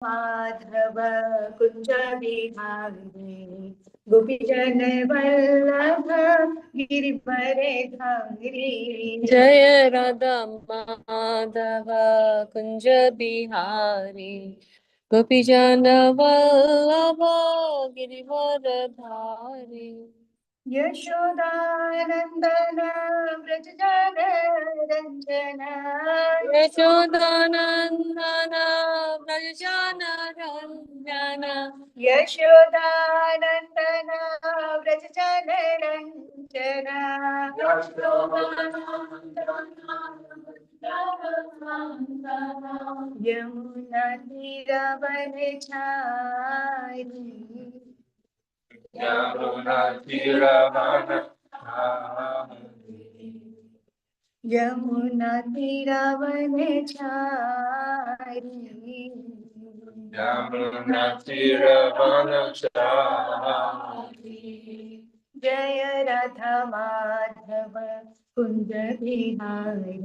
माधव कुंज बिहारी गोपीजन वल्लभ गिरिवर धारी। जय राधा माधव कुंज बिहारी गोपीजन वल्लभ गिरिवर धारी। यशोदानंदन व्रज जन रंजन यशोदानंदन व्रज जन रंजन यशोदानंदन व्रज जन रंजन यमुना तीरवनचारी यमुना तीरवनचारी यमुना तीरवनचारी यमुना तीरवनचारी। जय राधा माधव कुंज बिहारी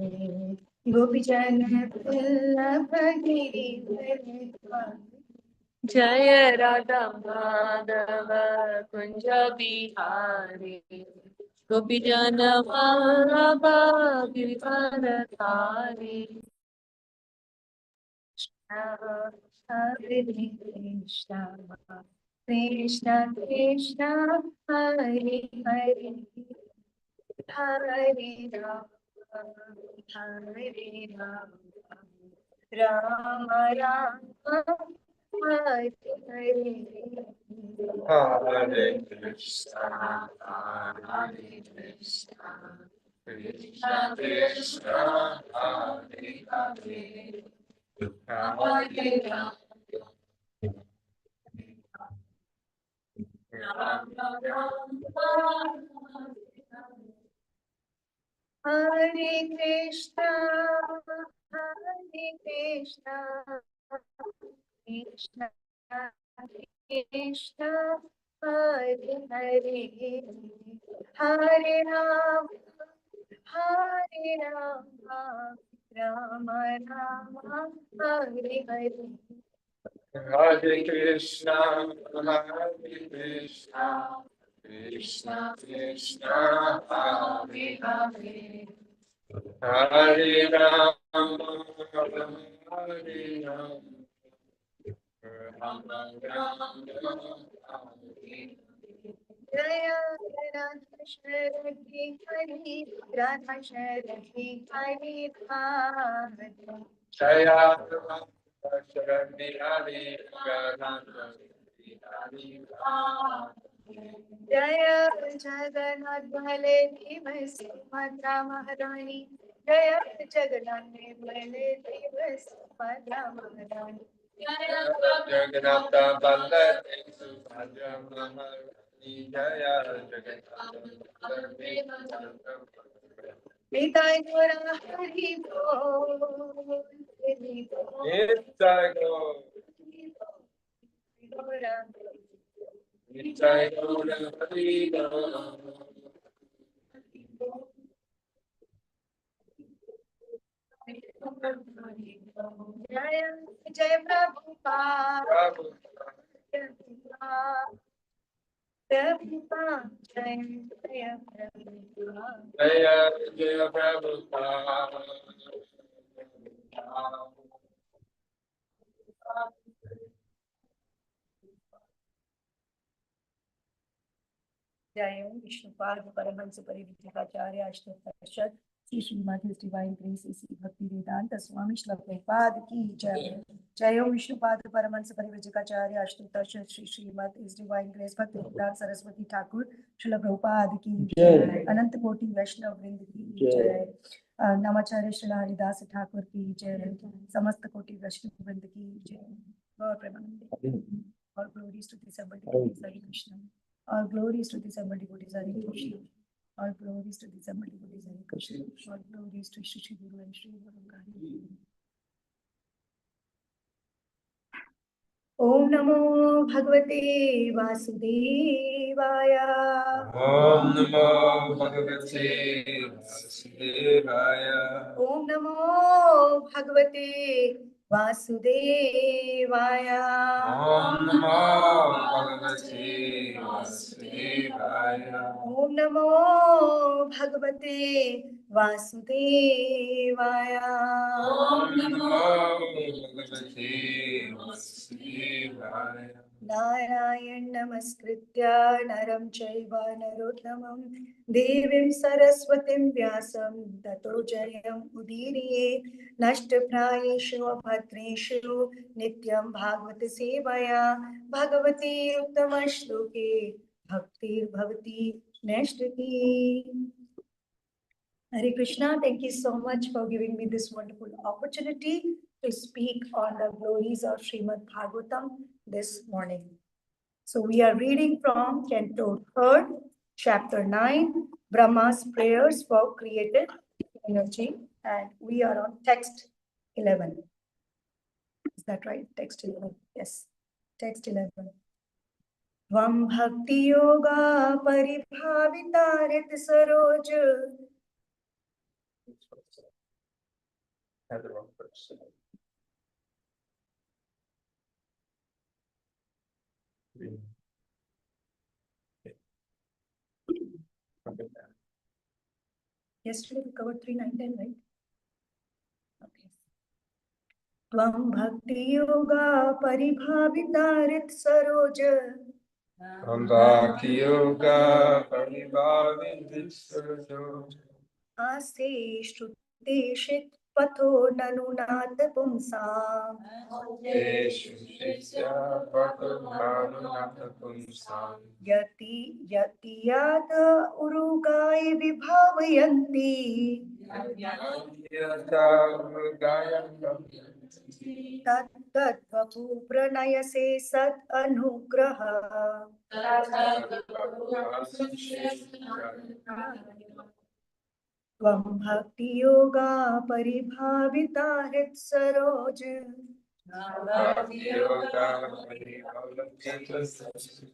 गोपीजन वल्लभ गिरिवर धारी। जय राधा माधव कुंज बिहारी गोपीजन वल्लभ गिरिवर धारी। हरे कृष्ण कृष्ण कृष्ण हरे हरे हरे राम हरे Ram Ram Ram Hare Hare Hare Krishna, Hare Krishna, Krishna Krishna, Hare Hare, Hare Ram, Ram Ram, हरे Krishna Krishna Krishna Hare Hare Hare Ram Ram Ram Hare Hare Hare Krishna, Hare Krishna, Krishna Krishna, Hare Hare, Hare Ram, Hare Ram, Ram Ram, Hare जय Radha शरदी Hari Radha शरदी Hari भावती Jaya Sharani Hari Radha Hari जय जगन्नाथ भले दिवस माता महारानी जय जगन्नाथ भले दिवस माता महारानी Jagannath Baladev Subhadra Maharani Jaya Jagannath Nitai Gaura Hari बोल हरि बोल Nitai Gaur Gaura Nitai Gaur Hari Gaur जय जय प्रभुपाद Prabhu प्रभुपाद प्रभुपाद जय जय प्रभुपाद Jaya Jaya Prabhupada जय Vishnupada Paramahamsa Parivrajakacharya Ashtottara Shri Shrimad his divine grace Shri Bhakti Vedanta Swami Shri Prabhupada की जय। जय Vishnupada Paramahamsa Parivrajakacharya Ashtottara Shri Shrimad his divine grace Bhakti Vedanta Saraswati Thakur Srila Prabhupada की जय। अनंत कोटि वैष्णव वृंद की जय। नामाचार्य श्री हरिदास ठाकुर की जय। समस्त कोटि वैष्णव वृंद की जय। गौर प्रेमानंद और glories to this Hari Krishna All glories to the Summit devotees Hare Krishna. All glories to the Summit devotees Hare Krishna. All glories to Shri Guru and Shri Guru. Om Namo Bhagavate Vasudevaya. Om Namo Bhagavate Vasudevaya. Om Namo Bhagavate Vasudevaya. Om Namo Bhagavate Vasudevaya. Om Namo Bhagavate Vasudevaya. Om Namo Bhagavate Vasudevaya. Narayan Namaskritya Naram Chaiva Narottamam Devim Saraswatim Vyasam Tato Jayam Udiriye Nashtaprayeshu Abhadreshu Nityam Bhagavati Sevaya Bhagavati Uttamashloke Bhaktir Bhavati Nashtaki. Hare Krishna, thank you so much for giving me this wonderful opportunity to speak on the glories of Srimad Bhagavatam this morning. So we are reading from Canto 3rd, Chapter 9, Brahma's Prayers for Created Energy, and we are on text 11. Is that right? Text 11. Yes, text 11. Tvam bhakti yoga paribhavitarit saroj. Had the wrong person. Yesterday we covered 3, 9, 10, right? Okay. Tvam bhakti yoga paribhavitarit saroj. Bhakti Yoga Paribhavidisarjo. Ase shruteshit patho nanunat pumsam. Deshu Shishya Patamhanunata Pumsam. Yati yata urugai vibhavayanti. Yata Gayam Tat tat vapu pranayase sat anugraha. Tvam bhakti yoga paribhavita hit saroj. Bhakti Yoga Paribhavidisarjo.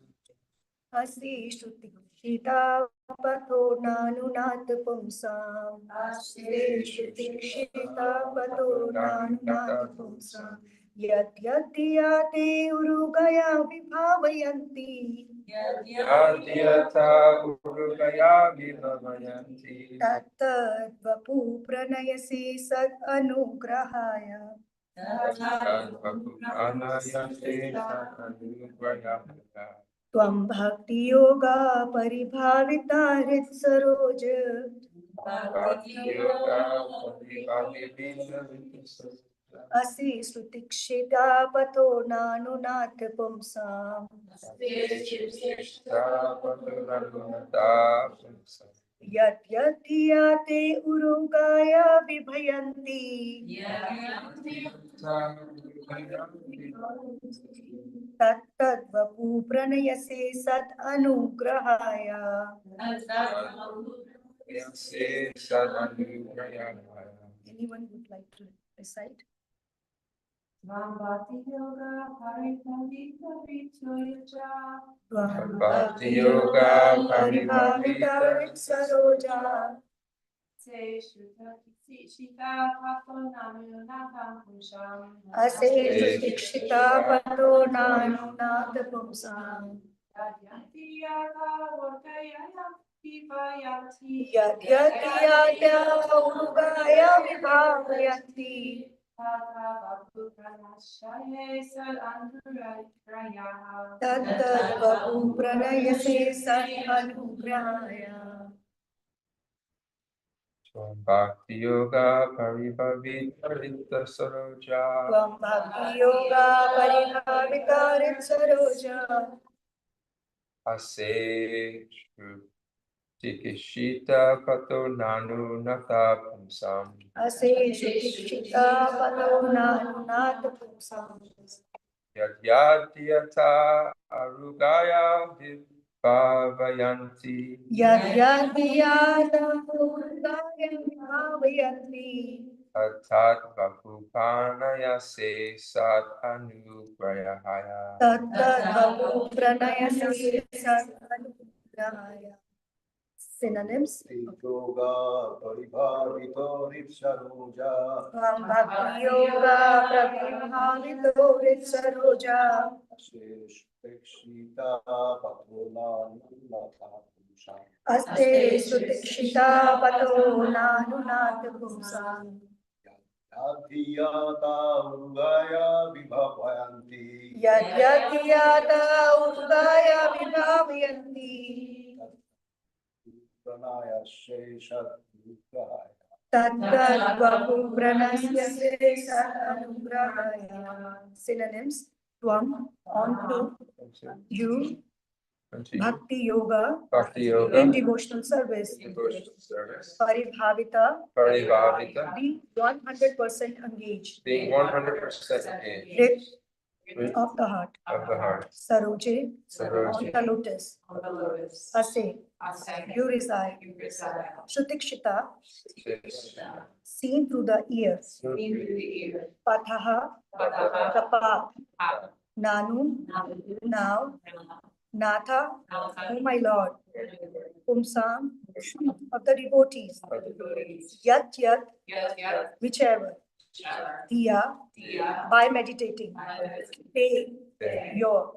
Asi shruti shita patho nanunat pumsam. Asi shruti shita patho nanunat pumsam. Yat yate urugaya vibhavayanti. Yata Urugaya Vibhavayanti. Tat vapu pranayase sat anugrahaya. Tvam bhakti yoga paribhavita hrit saroj. Asi sutikshita patho nanunat pumsam. Yat yate urugaya vibhayanti. Tat tat vapu pranayase sat anugrahaya. Anyone would like to recite? Tvam bhakti yoga paribhavita hrit saroja. Ase sutikshita patho nanunat pumsam. Yat yate urugaya vibhavayanti. Tat tat vapu pranayase sat anugrahaya. Bhakti Yoga Paribhavita Rita Saroja. Tvam bhakti yoga paribhavita hrit saroja. Ase Tikishita Pato Nanu Nata Pumsam. Ase sutikshita patho nanunat pumsam. Yadyata Arugaya Vibhavayanti. Yat urugaya vibhavayanti. Atat Vapupanaya Se Sat Anugrahaya. Tat tat vapu pranayase sat anugrahaya. Synonyms: yoga paribhavito nitsaroja Tvam bhakti yoga prabhavito ritsaroja ashish pekshita patona nata pusha aste sutikshita pato nanunat pumsam adhiyata ugaya vibhavayanti yadyadhyata udaya vibhavyanti pranaya sheshat vigrahaya Tattvapu pranasya sanugrahaya. Synonyms: Tvam, onto, you, Unto you. bhakti yoga, Bhakti yoga. in devotional service, Devotional service. paribhavita, Paribhavita. be 100% engaged, Being 100% engaged. depth Width of the heart, of the heart. saroje, Saroje. on the lotus, ase, you reside, shutikshita, seen through the ears, pathaha, the path, nanu, now, natha, oh my lord, pumsam, of the devotees, yat yat, whichever, diya, by meditating, te, your,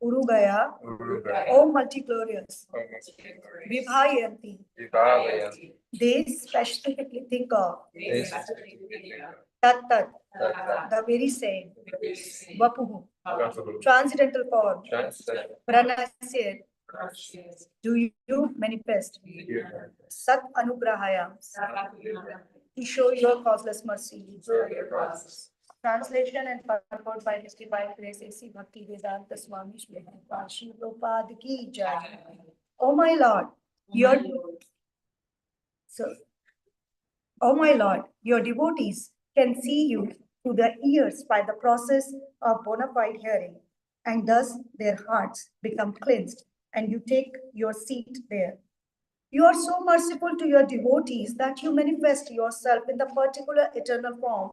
urugaya, Urugaya. oh multi-glorious, vibhayanti, Vibhavayanti. they specifically think of, This tat tat, the very same, vapuhu, transcendental form, pranasya, do you manifest, sat anugrahaya, to show your causeless mercy. Translation and purport by His Divine Grace A.C. Bhakti Vedanta Swami Shri Prabhupada Ki Jai. Oh my Lord, your devotees can see you through the ears by the process of bona fide hearing, and thus their hearts become cleansed, and you take your seat there. You are so merciful to your devotees that you manifest yourself in the particular eternal form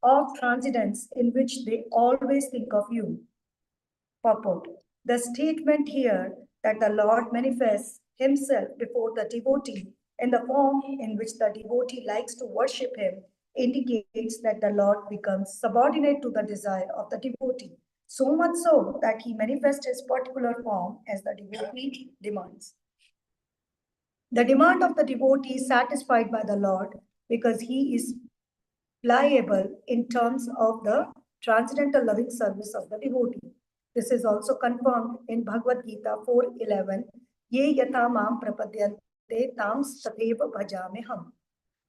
of transcendence in which they always think of you. Purport. The statement here that the Lord manifests himself before the devotee in the form in which the devotee likes to worship him indicates that the Lord becomes subordinate to the desire of the devotee, so much so that he manifests his particular form as the devotee demands. The demand of the devotee is satisfied by the Lord because he is pliable in terms of the transcendental loving service of the devotee. This is also confirmed in Bhagavad Gita 4:11. Ye yatha mam prapadyante tam tatheva bhajameham.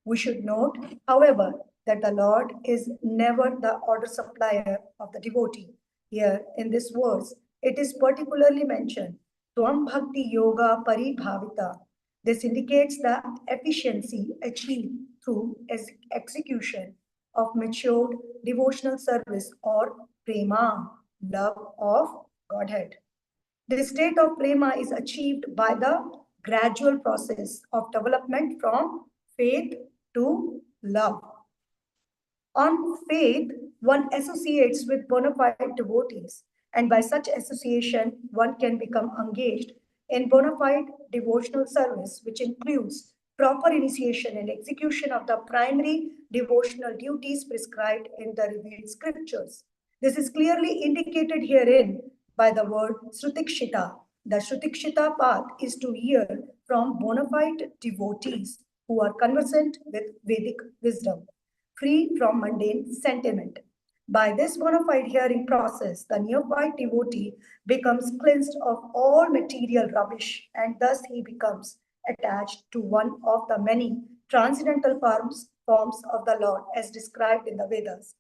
We should note, however, that the Lord is never the order supplier of the devotee. Here in this verse, it is particularly mentioned, Tvam Bhakti Yoga Paribhavita. This indicates the efficiency achieved through execution of matured devotional service or prema, love of Godhead. This state of prema is achieved by the gradual process of development from faith to love. On faith, one associates with bona fide devotees, and by such association, one can become engaged in bona fide devotional service, which includes proper initiation and execution of the primary devotional duties prescribed in the revealed scriptures. This is clearly indicated herein by the word Srutikshita. The Srutikshita path is to hear from bona fide devotees who are conversant with Vedic wisdom, free from mundane sentiment. By this bona fide hearing process, the neophyte devotee becomes cleansed of all material rubbish, and thus he becomes attached to one of the many transcendental forms of the Lord as described in the Vedas.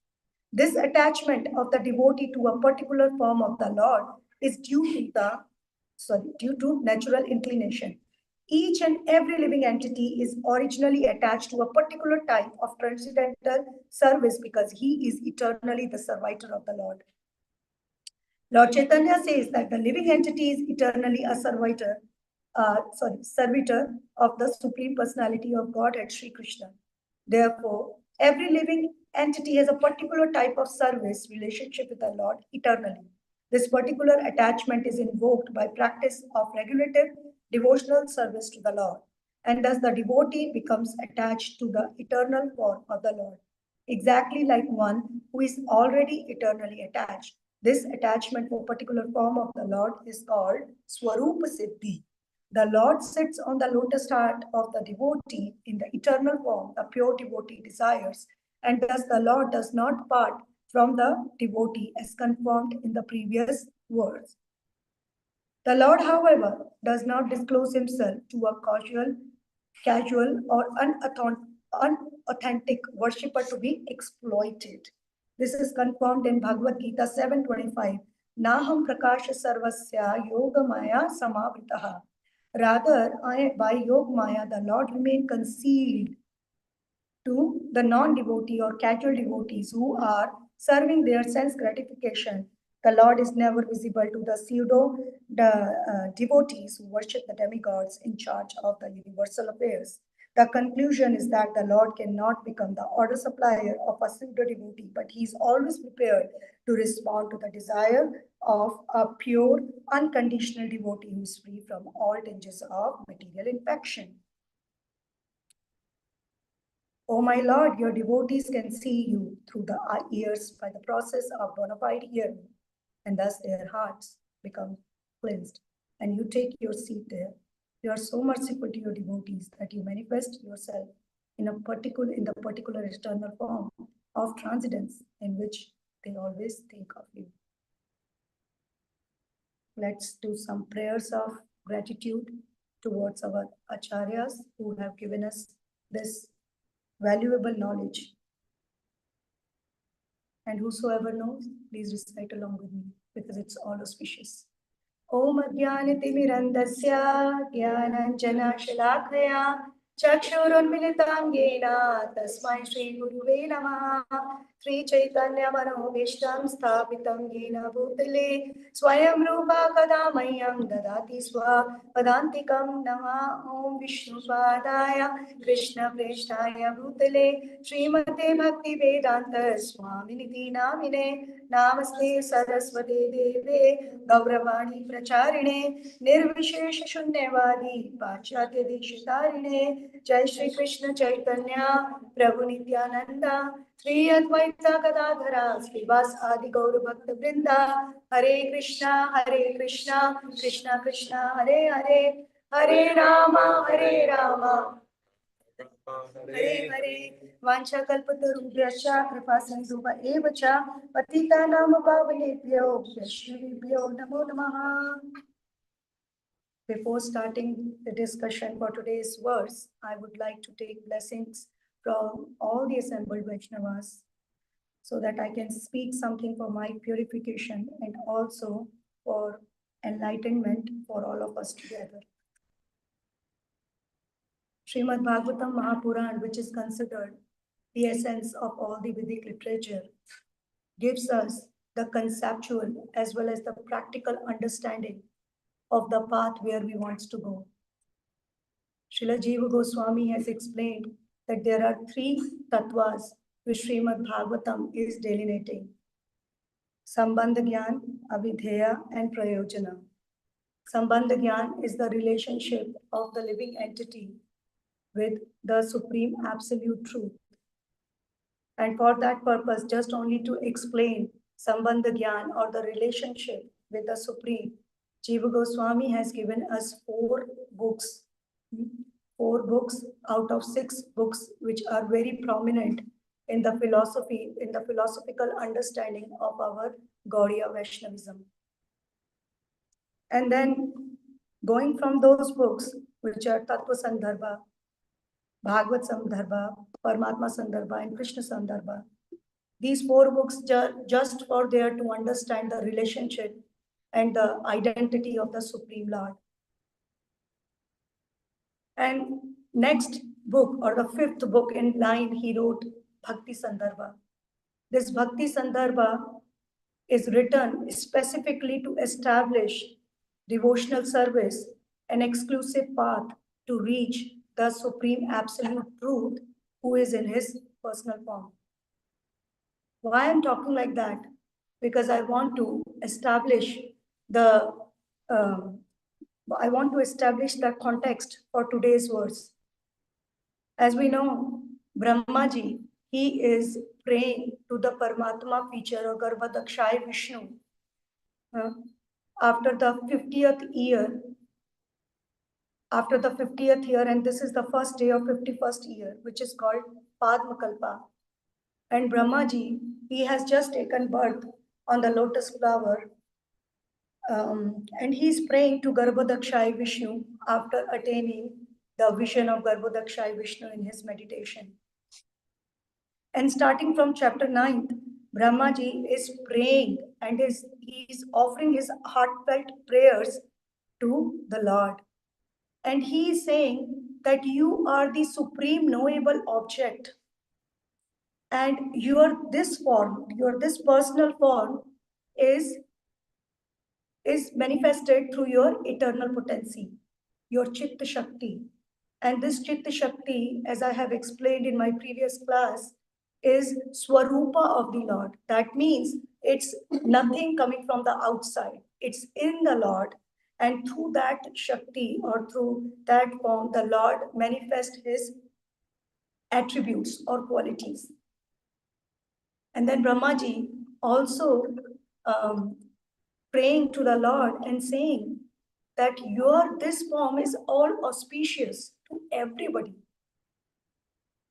This attachment of the devotee to a particular form of the Lord is due to natural inclination. Each and every living entity is originally attached to a particular type of transcendental service because he is eternally the servitor of the Lord. Lord Chaitanya says that the living entity is eternally a servitor of the Supreme Personality of Godhead, Sri Krishna. Therefore, every living entity has a particular type of service relationship with the Lord eternally. This particular attachment is invoked by practice of regulative devotional service to the Lord. and thus the devotee becomes attached to the eternal form of the Lord, exactly like one who is already eternally attached. This attachment for particular form of the Lord is called Swarupa Siddhi. The Lord sits on the lotus heart of the devotee in the eternal form the pure devotee desires, and thus the Lord does not part from the devotee as confirmed in the previous words. The Lord, however, does not disclose himself to a casual or unauthentic worshipper to be exploited. This is confirmed in Bhagavad Gita 7:25. Naham prakasha sarvasya yoga maya samavritaha. Rather, by yoga maya, the Lord remained concealed to the non-devotee or casual devotees who are serving their sense gratification. The Lord is never visible to the devotees who worship the demigods in charge of the universal affairs. The conclusion is that the Lord cannot become the order supplier of a pseudo devotee, but he is always prepared to respond to the desire of a pure, unconditional devotee who is free from all dangers of material infection. O my Lord, your devotees can see you through the ears by the process of bona fide hearing, and thus their hearts become cleansed, and you take your seat there. You are so merciful to your devotees that you manifest yourself in the particular eternal form of transcendence in which they always think of you. Let's do some prayers of gratitude towards our acharyas who have given us this valuable knowledge. And whosoever knows, please recite along with me because it's all auspicious. Om Adhyanitirandasya Gyananjana Shalakaya Chakshurunmilitam Yena Tasmai Shri Guruve Namaha Sri Chaitanya Manohishtam Sthapitam Yena Bhutale Swayam Rupa Kadamayam Dadati Swa Padantikam Nama Om Vishnu Padaya Krishna Preshtaya Bhutale Srimate Bhakti Vedanta Swaminiti Namine Namaste Saraswate Deve Gauravani Pracharine Nirvishesh Shunyavadi Pachatya Dikshitharine Jai Shri Krishna Chaitanya Prabhu Nityananda Sri Advaita Gadadhara Srivas Adi Gaura Bhakta Vrinda Hare Krishna Krishna Krishna Hare Hare Hare Rama Hare Hare Vanchakalpatarubhyascha Kripa Sindhuva Evacha Patitanam Pavanebhyo Vaishnavibhyo Namo Namaha. Before starting the discussion for today's verse, I would like to take blessings from all the assembled Vaishnavas so that I can speak something for my purification and also for enlightenment for all of us together. Srimad Bhagavatam Mahapuran, which is considered the essence of all the Vedic literature, gives us the conceptual as well as the practical understanding of the path where we want to go. Srila Jiva Goswami has explained that there are three tattvas which Srimad Bhagavatam is delineating: Sambandha Gyan, Avidheya, and Prayojana. Sambandha Gyan is the relationship of the living entity with the Supreme Absolute Truth. And for that purpose, just only to explain Sambandha Gyan or the relationship with the Supreme, Jiva Goswami has given us 4 books. 4 books out of 6 books which are very prominent in the philosophy, in the philosophical understanding of our Gaudiya Vaishnavism. And then going from those books, which are Tattva Sandarbha, Bhagavad Sandarbha, Paramatma Sandarbha, and Krishna Sandarbha. These 4 books just for there to understand the relationship and the identity of the Supreme Lord. And next book, or the 5th book in line, he wrote Bhakti Sandarbha. This Bhakti Sandarbha is written specifically to establish devotional service, an exclusive path to reach the Supreme Absolute Truth who is in his personal form. Why I'm talking like that? Because I want to establish the context for today's verse. As we know, Brahmaji, he is praying to the Paramatma feature or Garbhadakshay Vishnu after the 50th year. After the 50th year, and this is the first day of 51st year, which is called Padmakalpa. And Brahmaji, he has just taken birth on the lotus flower, and he's praying to Garbhodakshay Vishnu after attaining the vision of Garbhodakshay Vishnu in his meditation. And starting from chapter 9, Brahmaji is praying and he is offering his heartfelt prayers to the Lord. And he is saying that you are the supreme knowable object. And this personal form is manifested through your eternal potency, your Chitta Shakti. And this Chitta Shakti, as I have explained in my previous class, is Swarupa of the Lord. That means it's nothing coming from the outside. It's in the Lord. And through that Shakti or through that form, the Lord manifests his attributes or qualities. And then Brahmaji also praying to the Lord and saying that this form is all auspicious to everybody.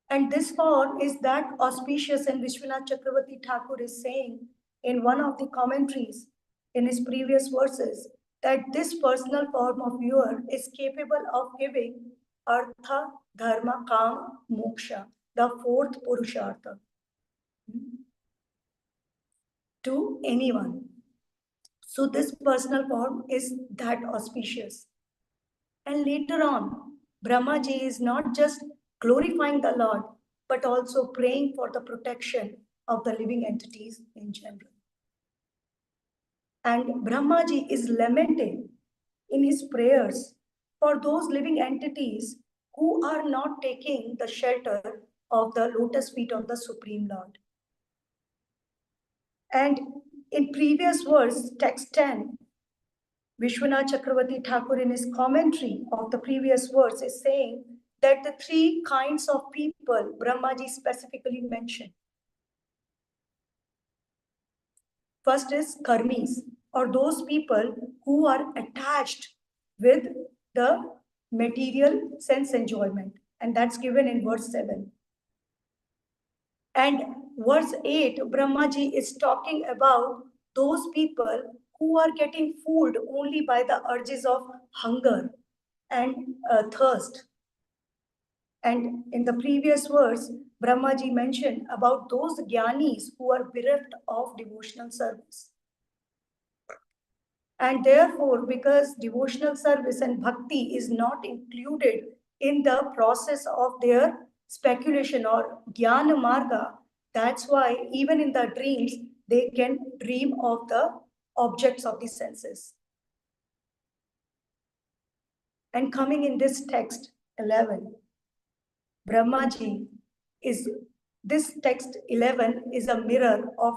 And this form is that auspicious, and Vishwanath Chakravarti Thakur is saying in one of the commentaries in his previous verses that this personal form of yours is capable of giving Artha, Dharma, Kama, Moksha, the fourth Purushartha to anyone. So this personal form is that auspicious. And later on, Brahmaji is not just glorifying the Lord, but also praying for the protection of the living entities in general. And Brahmaji is lamenting in his prayers for those living entities who are not taking the shelter of the lotus feet of the Supreme Lord. And in previous verse, text 10, Vishwanath Chakravarti Thakur in his commentary of the previous verse is saying that the three kinds of people Brahmaji specifically mentioned. First is karmis, or those people who are attached with the material sense enjoyment, and that's given in verse 7. And verse 8, Brahmaji is talking about those people who are getting fooled only by the urges of hunger and thirst. And in the previous verse, Brahmaji mentioned about those jnanis who are bereft of devotional service. And therefore, because devotional service and bhakti is not included in the process of their speculation or jnana marga, that's why even in the dreams, they can dream of the objects of the senses. And coming in this text 11, Brahmaji this text 11 is a mirror of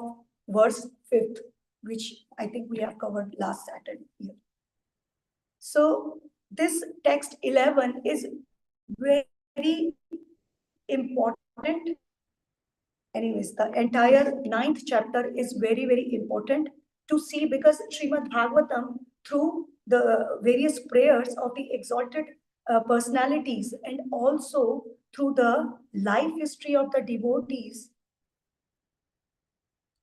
verse 5th, which I think we have covered last Saturday here. So this text 11 is very important. Anyways, the entire 9th chapter is very, very important to see, because Srimad Bhagavatam, through the various prayers of the exalted personalities and also through the life history of the devotees,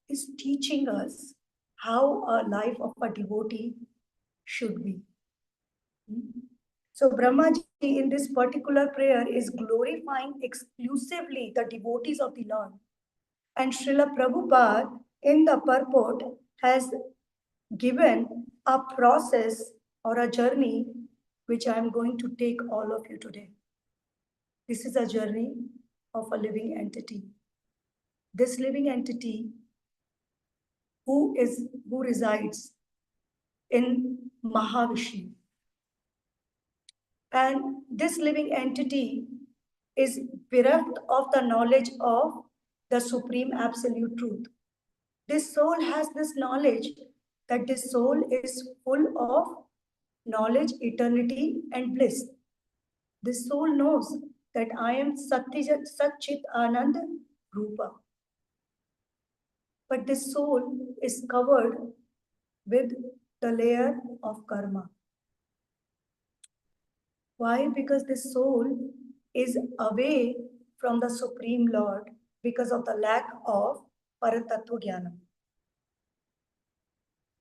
is teaching us how a life of a devotee should be. So Brahmaji in this particular prayer is glorifying exclusively the devotees of the Lord. And Srila Prabhupada in the purport has given a process or a journey which I am going to take all of you today. This is a journey of a living entity. This living entity who resides in Mahavishnu. And this living entity is bereft of the knowledge of the Supreme Absolute Truth. This soul has this knowledge that this soul is full of knowledge, eternity, and bliss. This soul knows that I am Satchit Anand Rupa. But this soul is covered with the layer of karma. Why? Because this soul is away from the Supreme Lord because of the lack of Paratattva Jnana.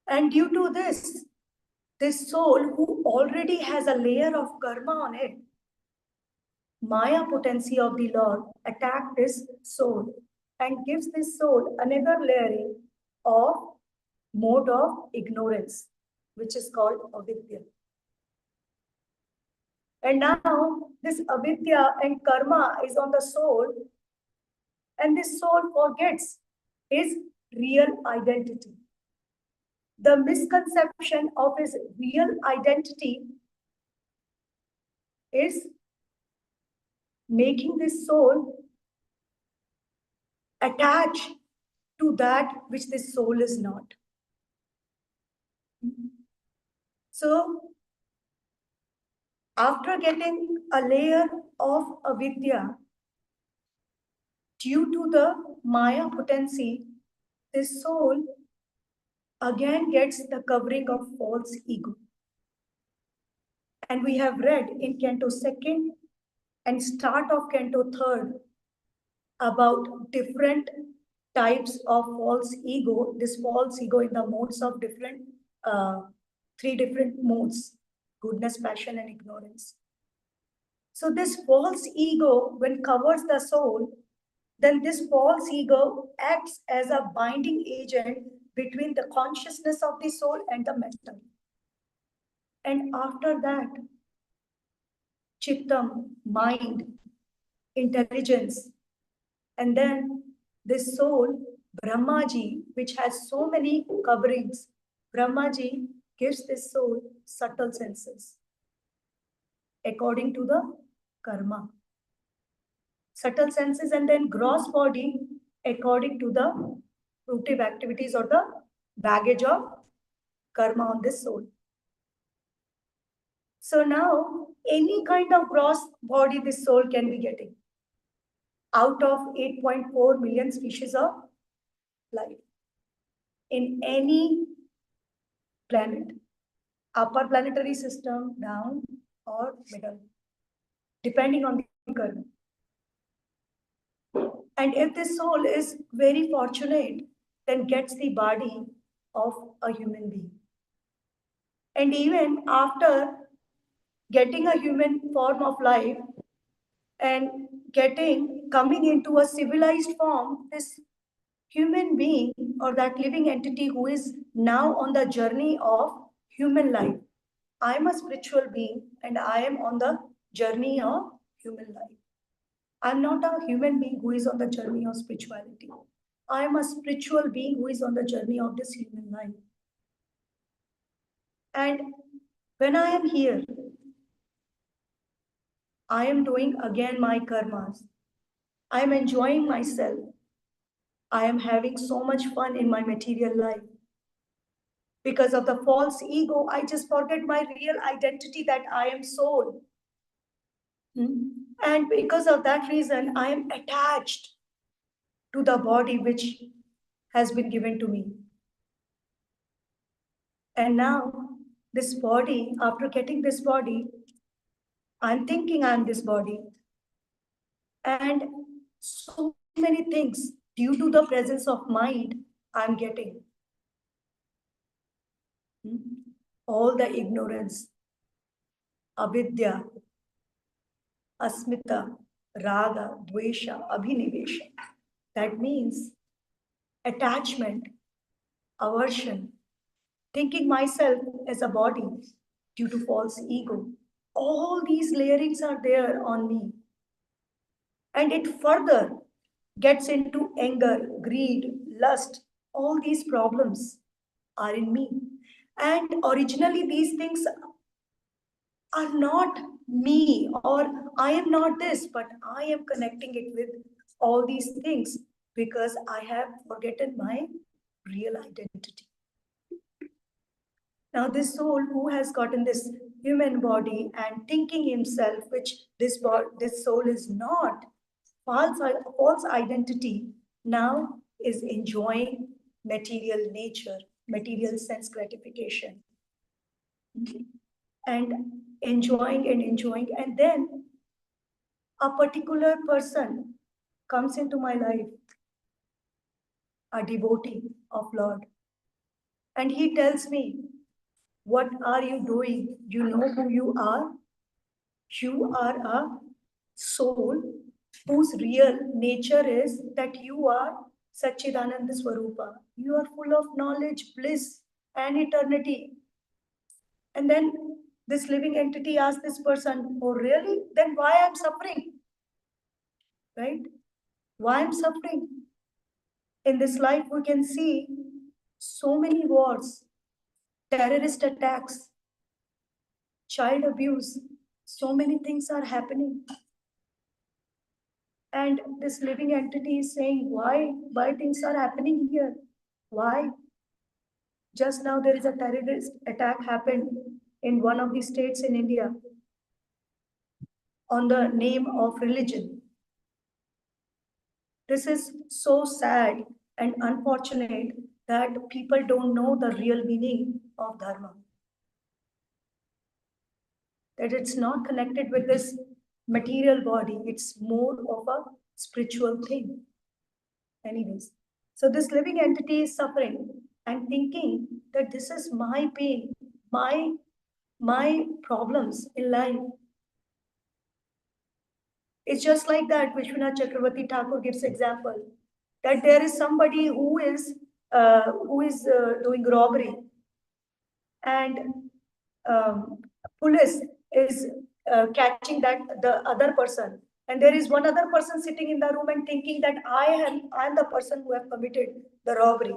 And due to this soul who already has a layer of karma on it, Maya potency of the Lord attack this soul and gives this soul another layering of mode of ignorance, which is called avidya. And now this avidya and karma is on the soul, and this soul forgets his real identity. The misconception of his real identity is making this soul attach to that which this soul is not. So, after getting a layer of avidya, due to the Maya potency, this soul again gets the covering of false ego. And we have read in Canto 2nd and start of Canto 3rd about different types of false ego, this false ego in the modes of different, three different modes, goodness, passion, and ignorance. So this false ego, when covers the soul, then this false ego acts as a binding agent between the consciousness of the soul and the mental. And after that, chittam, mind, intelligence, and then this soul, Brahmaji, which has so many coverings, Brahmaji gives this soul subtle senses according to the karma. Subtle senses and then gross body according to the fruitive activities or the baggage of karma on this soul. So now, any kind of gross body this soul can be getting out of 8.4 million species of life in any planet, upper planetary system, down, or middle, depending on the karma. And if this soul is very fortunate, then gets the body of a human being. And even after getting a human form of life and coming into a civilized form, this human being or that living entity who is now on the journey of human life. I am a spiritual being and I am on the journey of human life. I'm not a human being who is on the journey of spirituality. I am a spiritual being who is on the journey of this human life. And when I am here, I am doing again my karmas. I am enjoying myself. I am having so much fun in my material life. Because of the false ego, I just forget my real identity that I am soul. And because of that reason, I am attached to the body which has been given to me. And now, this body, after getting this body, I'm thinking I'm this body. And so many things, due to the presence of mind, I'm getting. All the ignorance, avidya, asmita, raga, dvesha, abhinivesha. That means attachment, aversion, thinking myself as a body due to false ego. All these layerings are there on me. And it further gets into anger, greed, lust. All these problems are in me. And originally these things are not me, or I am not this, but I am connecting it with all these things because I have forgotten my real identity. Now this soul who has gotten this human body and thinking himself, which this soul is not, false identity, now is enjoying material nature, material sense gratification, and enjoying, and then a particular person comes into my life, a devotee of Lord, and he tells me, what are you doing? You know who you are? You are a soul whose real nature is that you are Satchidananda Swarupa. You are full of knowledge, bliss, and eternity. And then this living entity asks this person, oh, really? Then why I'm suffering? Right? Why I'm suffering? In this life, we can see so many wars, terrorist attacks, child abuse, so many things are happening. And this living entity is saying, why things are happening here? Why? Just now there is a terrorist attack happened in one of the states in India on the name of religion. This is so sad and unfortunate that people don't know the real meaning of dharma. That it's not connected with this material body, it's more of a spiritual thing. Anyways, so this living entity is suffering and thinking that this is my pain, my problems in life. It's just like that Vishwanath Chakravarti Thakur gives example that there is somebody who is doing robbery, and police is catching that the other person, and there is one other person sitting in the room and thinking that I am the person who have committed the robbery,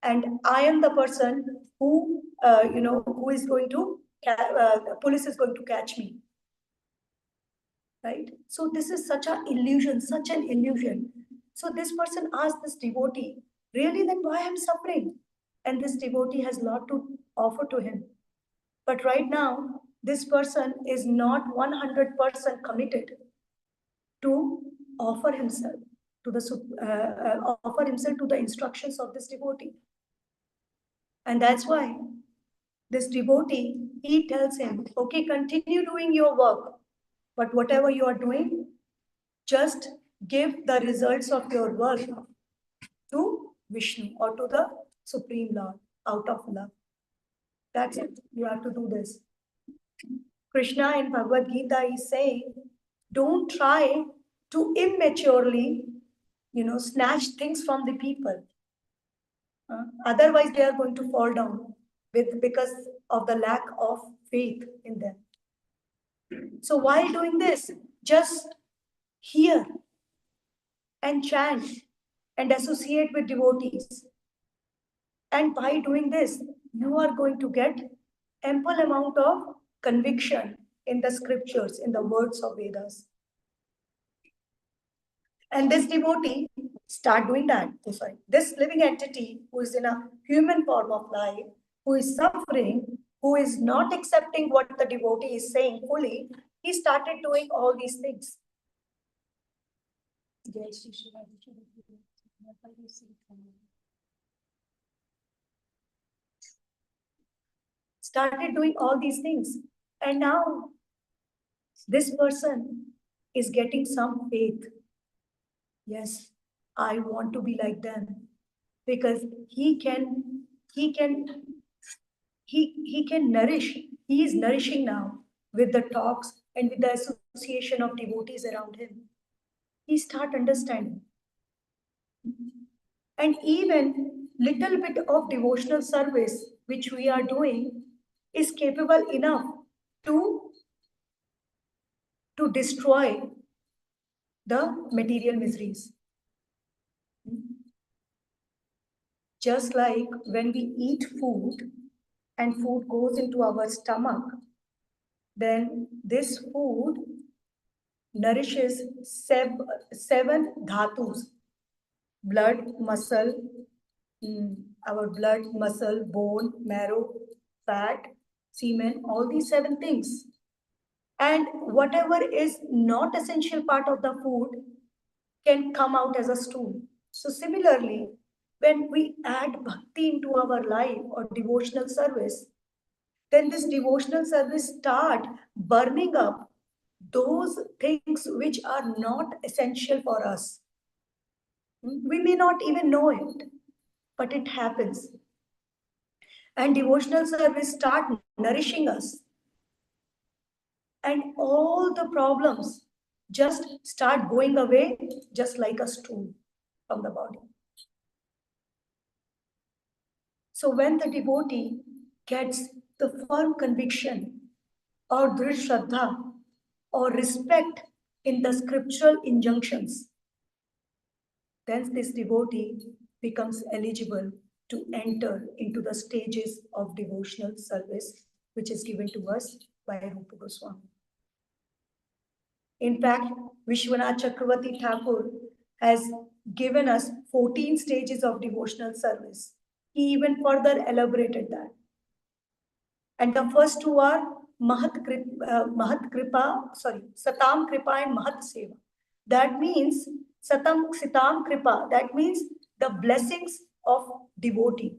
and I am the person who who is going to police is going to catch me, right? So this is such an illusion, such an illusion. So this person asked this devotee, really, then why I'm suffering? And this devotee has a lot to offer to him. But right now, this person is not 100% committed to offer himself to the instructions of this devotee. And that's why this devotee, he tells him, okay, continue doing your work, but whatever you are doing, just give the results of your work to Vishnu or to the Supreme Lord out of love. That's it. You have to do this. Krishna in Bhagavad Gita is saying, don't try to immaturely, snatch things from the people. Otherwise, they are going to fall down because of the lack of faith in them. So while doing this, just hear and chant and associate with devotees. And by doing this, you are going to get ample amount of conviction in the scriptures, in the words of Vedas. And this devotee start doing that. This living entity who is in a human form of life, who is suffering, who is not accepting what the devotee is saying fully, he started doing all these things. Started doing all these things. And now this person is getting some faith. Yes, I want to be like them, because he can nourish. He is nourishing now with the talks and with the association of devotees around him. He start understanding. And even little bit of devotional service which we are doing is capable enough to destroy the material miseries. Just like when we eat food and food goes into our stomach, then this food nourishes seven dhatus: blood, muscle, our blood, muscle, bone, marrow, fat, semen, all these 7 things. And whatever is not essential part of the food can come out as a stool. So similarly, when we add bhakti into our life or devotional service, then this devotional service start burning up those things which are not essential for us. We may not even know it, but it happens. And devotional service start nourishing us. And all the problems just start going away just like a stool from the body. So when the devotee gets the firm conviction or drisht shraddha or respect in the scriptural injunctions, then this devotee becomes eligible to enter into the stages of devotional service which is given to us by Rupa Goswami. In fact, Vishwanath Chakravarti Thakur has given us 14 stages of devotional service. He even further elaborated that. And the first 2 are Satam Kripa and Mahat Seva. That means Sitam Kripa, that means the blessings of devotee.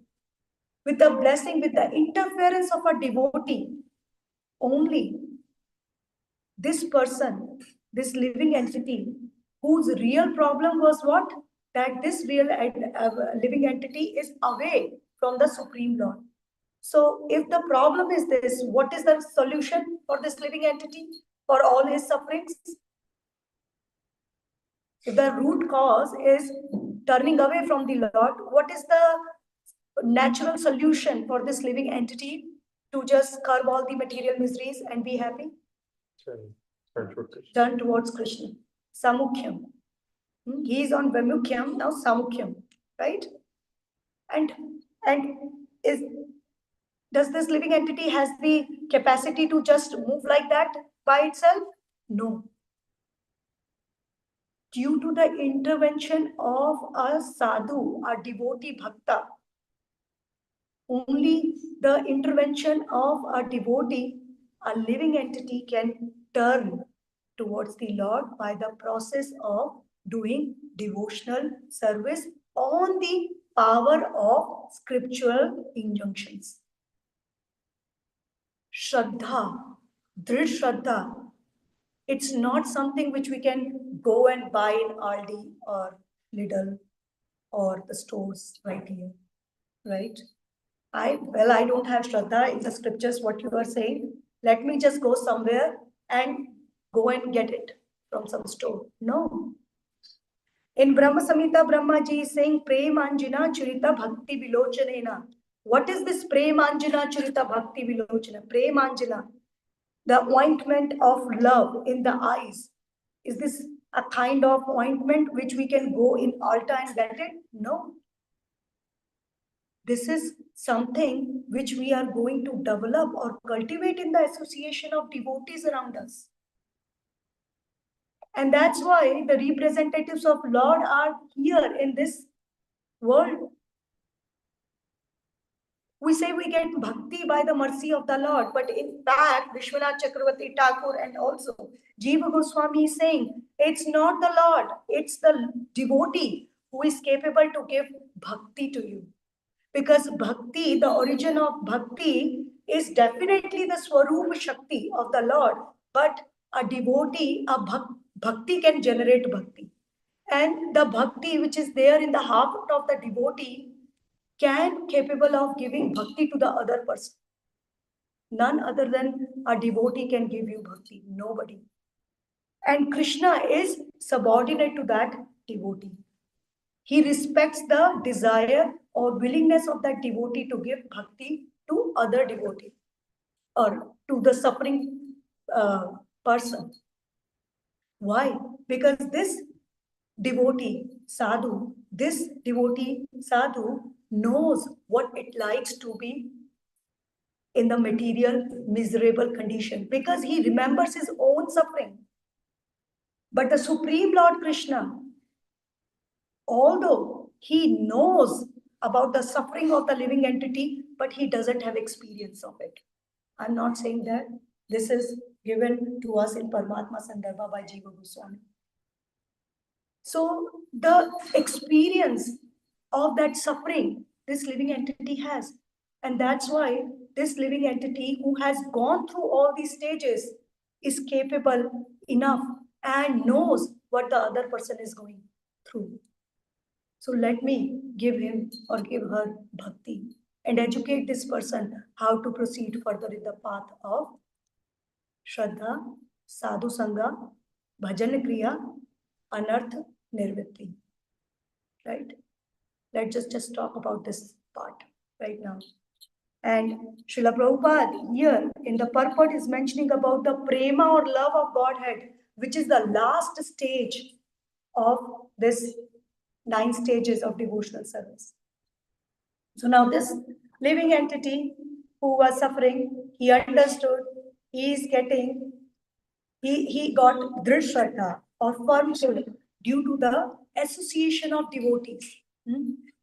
With the blessing, with the interference of a devotee, only this person, this living entity, whose real problem was what? That this real living entity is away from the Supreme Lord. So if the problem is this, what is the solution for this living entity, for all his sufferings? If the root cause is turning away from the Lord, what is the natural solution for this living entity to just curb all the material miseries and be happy? Turn towards Krishna. Samukhyam. He is on Vimukhyam, now Samukhyam, right? And does this living entity has the capacity to just move like that by itself? No. Due to the intervention of a sadhu, a devotee bhakta, only the intervention of a devotee, a living entity can turn towards the Lord by the process of doing devotional service on the power of scriptural injunctions. Shraddha, Drisht Shraddha, it's not something which we can go and buy in Aldi or Lidl or the stores right here, right? I don't have Shraddha in the scriptures, what you are saying. Let me just go somewhere and go and get it from some store. No. In Brahma Samhita, Brahmaji is saying, Premanjina Churita Bhakti Vilochanena. What is this Premanjina Churita Bhakti Vilochana? Premanjina, the ointment of love in the eyes. Is this a kind of ointment which we can go in altar and get it? No. This is something which we are going to develop or cultivate in the association of devotees around us. And that's why the representatives of Lord are here in this world. We say we get bhakti by the mercy of the Lord, but in fact, Vishwanath Chakravarti Thakur and also Jiva Goswami is saying, it's not the Lord, it's the devotee who is capable to give bhakti to you. Because bhakti, the origin of bhakti is definitely the Swarupa Shakti of the Lord, but a devotee, bhakti can generate bhakti. And the bhakti which is there in the heart of the devotee can capable of giving bhakti to the other person. None other than a devotee can give you bhakti, nobody. And Krishna is subordinate to that devotee. He respects the desire or willingness of that devotee to give bhakti to other devotee or to the suffering person. Why? Because this devotee sadhu knows what it likes to be in the material miserable condition because he remembers his own suffering. But the Supreme Lord Krishna, although he knows about the suffering of the living entity, but he doesn't have experience of it. I'm not saying that. This is given to us in Paramatma Sandarbha by Jiva Goswami. So the experience of that suffering this living entity has. And that's why this living entity who has gone through all these stages is capable enough and knows what the other person is going through. So let me give him or give her bhakti and educate this person how to proceed further in the path of Shraddha, Sadhu Sangha, Bhajan Kriya, Anarth Nirvitti. Right? Let's just talk about this part right now. And Srila Prabhupada here in the purport is mentioning about the prema or love of Godhead, which is the last stage of this 9 stages of devotional service. So now this living entity who was suffering, he understood, he got Drid Shraddha or firm faith due to the association of devotees.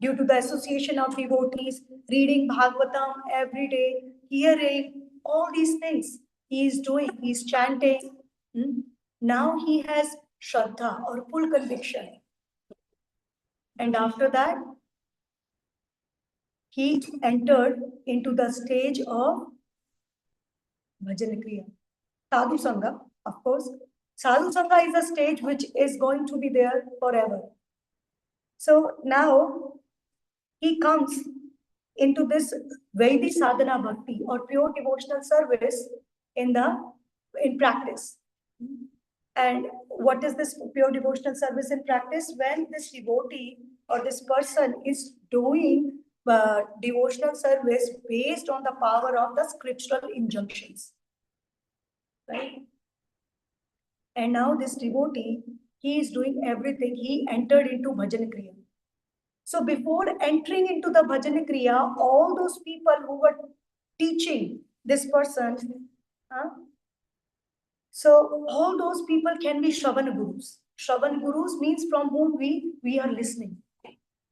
Due to the association of devotees, reading Bhagavatam every day, hearing all these things he is doing, he is chanting. Now he has Shraddha or full conviction. And after that, he entered into the stage of Bhajan Kriya. Sadhu Sangha, of course. Sadhu Sangha is a stage which is going to be there forever. So now he comes into this Vaidhi Sadhana Bhakti or pure devotional service in practice. And what is this pure devotional service in practice? When this devotee or this person is doing devotional service based on the power of the scriptural injunctions. Right? And now this devotee, he is doing everything. He entered into Bhajan Kriya. So before entering into the Bhajan Kriya, all those people who were teaching this person, so all those people can be Shravan Gurus. Shravan Gurus means from whom we are listening.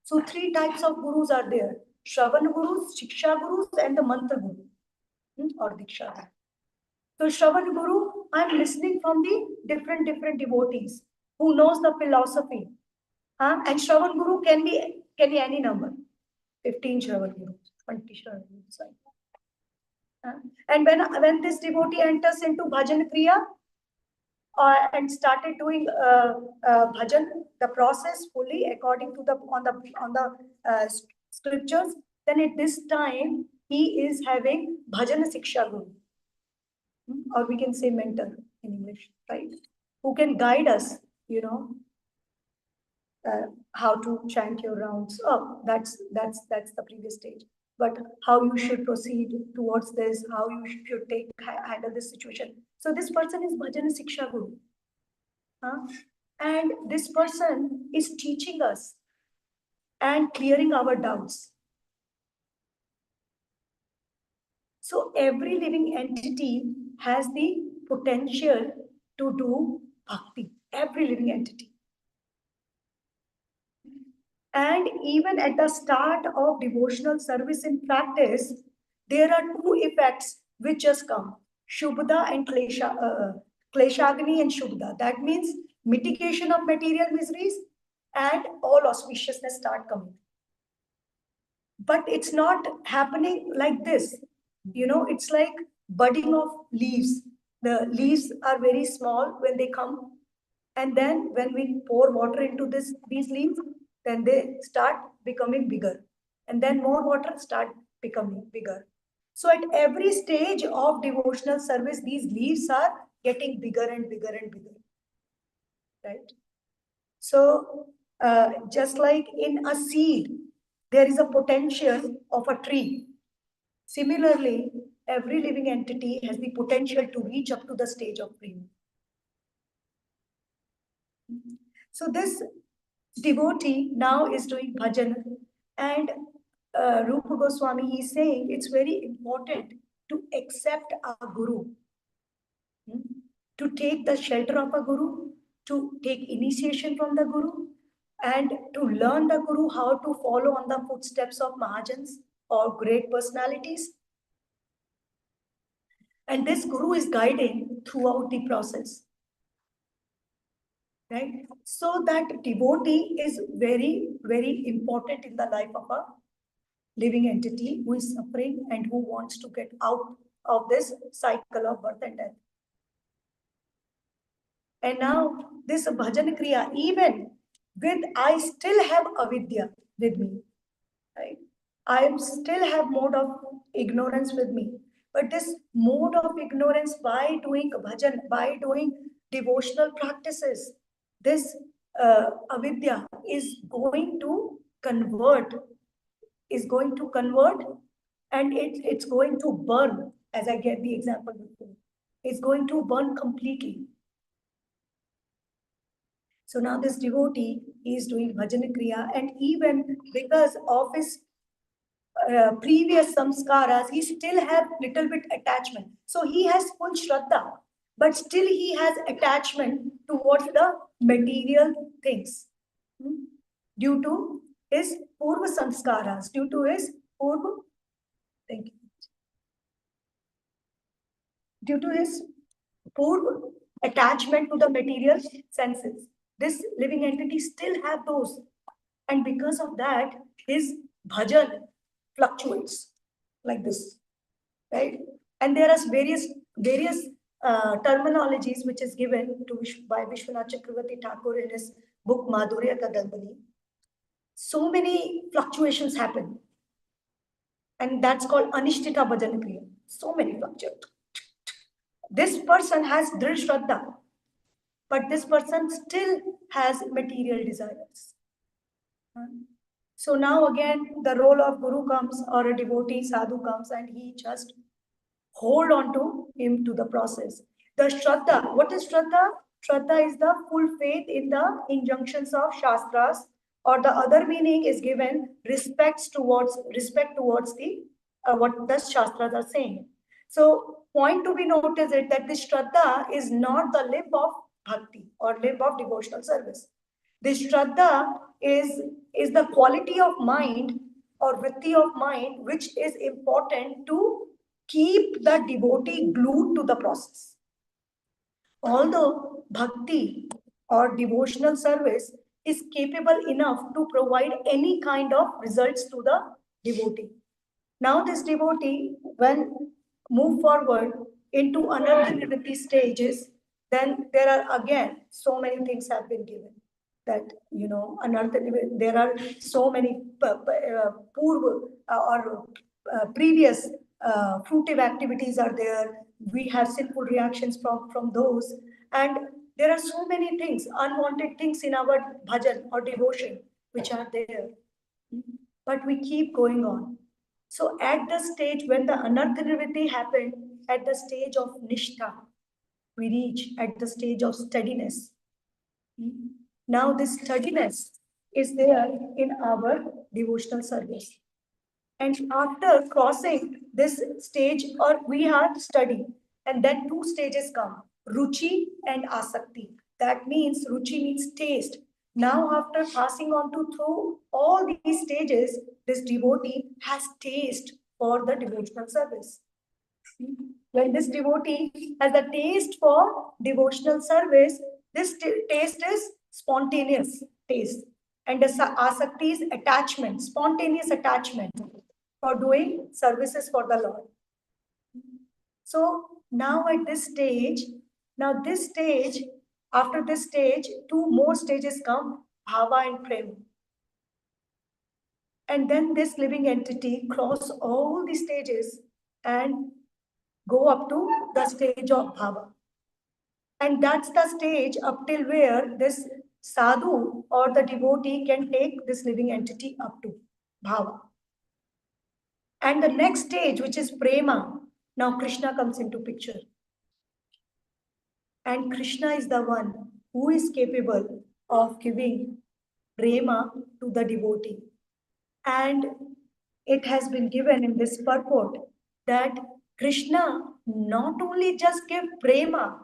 So 3 types of Gurus are there. Shravan Gurus, Shiksha Gurus and the Mantra Guru or Diksha Guru. So Shravan Guru, I'm listening from the different devotees who knows the philosophy. And Shravan Guru can be any number. 15 Shravan Gurus, 20 Shravan Gurus. And when this devotee enters into Bhajan Kriya and started doing bhajan, the process fully according to on the scriptures, then at this time he is having Bhajan Siksha Guru. Or we can say mentor in English, right? Who can guide us, how to chant your rounds up. That's the previous stage. But how you should proceed towards this, how you should handle this situation. So this person is Bhajana Siksha Guru. And this person is teaching us and clearing our doubts. So every living entity has the potential to do bhakti. Every living entity. And even at the start of devotional service in practice, there are 2 effects which just come. Shubhda and Kleshagni and Shubhda. That means mitigation of material miseries and all auspiciousness start coming. But it's not happening like this. It's like budding of leaves. The leaves are very small when they come. And then when we pour water into these leaves, then they start becoming bigger. And then more water start becoming bigger. So at every stage of devotional service, these leaves are getting bigger and bigger and bigger. Right? So just like in a seed, there is a potential of a tree. Similarly, every living entity has the potential to reach up to the stage of prema. So this devotee now is doing bhajan, and Rupa Goswami is saying it's very important to accept a guru, to take the shelter of a guru, to take initiation from the guru, and to learn the guru how to follow on the footsteps of Mahajans or great personalities. And this guru is guiding throughout the process. Right? So that devotee is very, very important in the life of a living entity who is suffering and who wants to get out of this cycle of birth and death. And now this bhajan kriya, even with I still have avidya with me, right? I still have mode of ignorance with me. But this mode of ignorance by doing bhajan, by doing devotional practices, this avidya is going to convert, and it's going to burn, as I get the example before. It's going to burn completely. So now this devotee is doing bhajan kriya, and even because of his previous samskaras, he still have little bit attachment. So he has full shraddha, but still he has attachment towards the material things. Due to his purva samskaras, due to his purva, thank you. Due to his purva attachment to the material senses, this living entity still have those. And because of that, his bhajan fluctuates like this, right? And there are various terminologies which is given to by Vishwanath Chakravarti Thakur in his book Madhurya Kadambini. So many fluctuations happen, and that's called Anishtita Bhajan Kriya. So many fluctuations. This person has Drid Shraddha, but this person still has material desires. So now again, the role of guru comes, or a devotee sadhu comes, and he just hold on to him to the process. The Shraddha, what is Shraddha? Shraddha is the full faith in the injunctions of Shastras, or the other meaning is given respect towards the what the Shastras are saying. So point to be noticed is that this Shraddha is not the limb of bhakti or limb of devotional service. This Shraddha is the quality of mind or vritti of mind which is important to keep the devotee glued to the process. Although bhakti or devotional service is capable enough to provide any kind of results to the devotee. Now this devotee, when move forward into anartha stages, then there are again so many things have been given. That, you know, there are so many previous fruitive activities are there. We have sinful reactions from those, and there are so many things, unwanted things in our bhajan or devotion which are there, but we keep going on. So at the stage when the anartha happened, at the stage of nishtha, we reach at the stage of steadiness. Now this steadiness is there in our devotional service. And after crossing this stage, or we are study, and then two stages come, ruchi and asakti. That means ruchi means taste. Now after passing on to through all these stages, this devotee has taste for the devotional service. When this devotee has a taste for devotional service, this taste is spontaneous taste, and the asakti is attachment, spontaneous attachment for doing services for the Lord. So now at this stage, after this stage, two more stages come, bhava and prema. And then this living entity cross all the stages and go up to the stage of bhava. And that's the stage up till where this sadhu or the devotee can take this living entity up to bhava. And the next stage, which is prema, now Krishna comes into picture. And Krishna is the one who is capable of giving prema to the devotee. And it has been given in this purport that Krishna not only just give prema,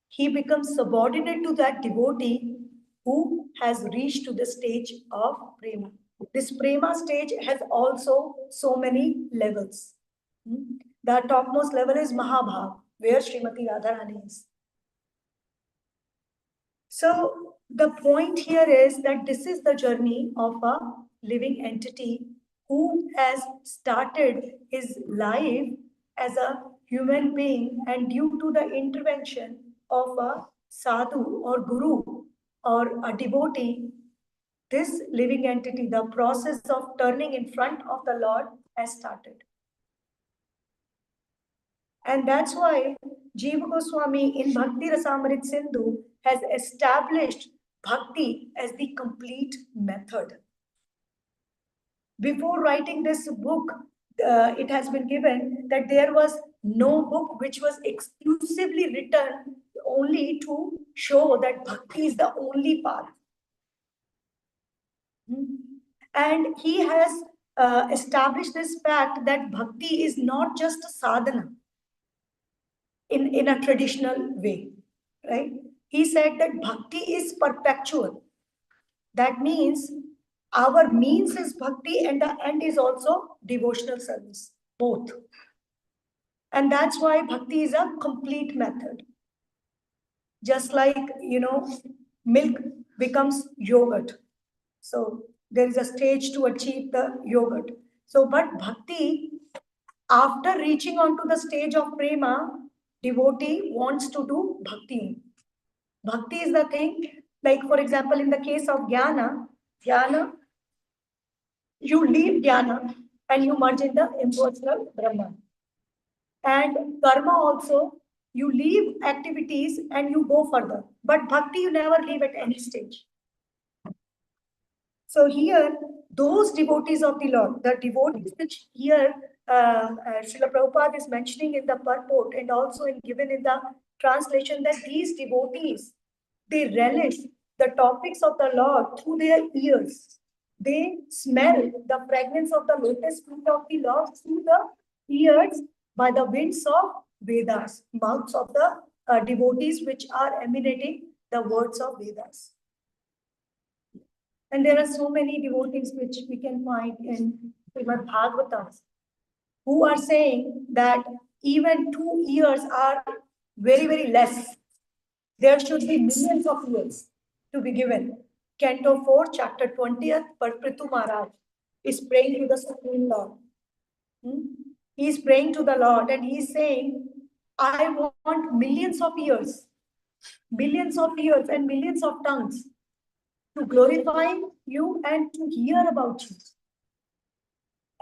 he becomes subordinate to that devotee who has reached to the stage of prema. This prema stage has also so many levels. The topmost level is Mahabhav, where Srimati Radharani is. So the point here is that this is the journey of a living entity who has started his life as a human being, and due to the intervention of a sadhu or guru or a devotee, this living entity, the process of turning in front of the Lord has started. And that's why Jiva Goswami in Bhakti Rasamrit Sindhu has established bhakti as the complete method. Before writing this book, it has been given that there was no book which was exclusively written only to show that bhakti is the only path. And he has established this fact that bhakti is not just a sadhana in a traditional way, right? He said that bhakti is perpetual. That means our means is bhakti and the end is also devotional service, both. And that's why bhakti is a complete method. Just like, milk becomes yogurt. So there is a stage to achieve the yogurt. So, but bhakti, after reaching onto the stage of prema, devotee wants to do bhakti. Bhakti is the thing, like for example, in the case of jnana, you leave jnana and you merge in the impersonal Brahman. And karma also, you leave activities and you go further. But bhakti, you never leave at any stage. So here, those devotees of the Lord, the devotees which here Srila Prabhupada is mentioning in the purport and also given in the translation, that these devotees, they relish the topics of the Lord through their ears. They smell the fragrance of the lotus fruit of the Lord through the ears by the winds of Vedas, mouths of the devotees which are emanating the words of Vedas. And there are so many devotees which we can find in Srimad Bhagavatam who are saying that even 2 years are very, very less. There should be millions of years to be given. Canto 4, chapter 20th, Prithu Maharaj is praying to the Supreme Lord. He is praying to the Lord and he is saying, I want millions of years and millions of tongues to glorify you and to hear about you.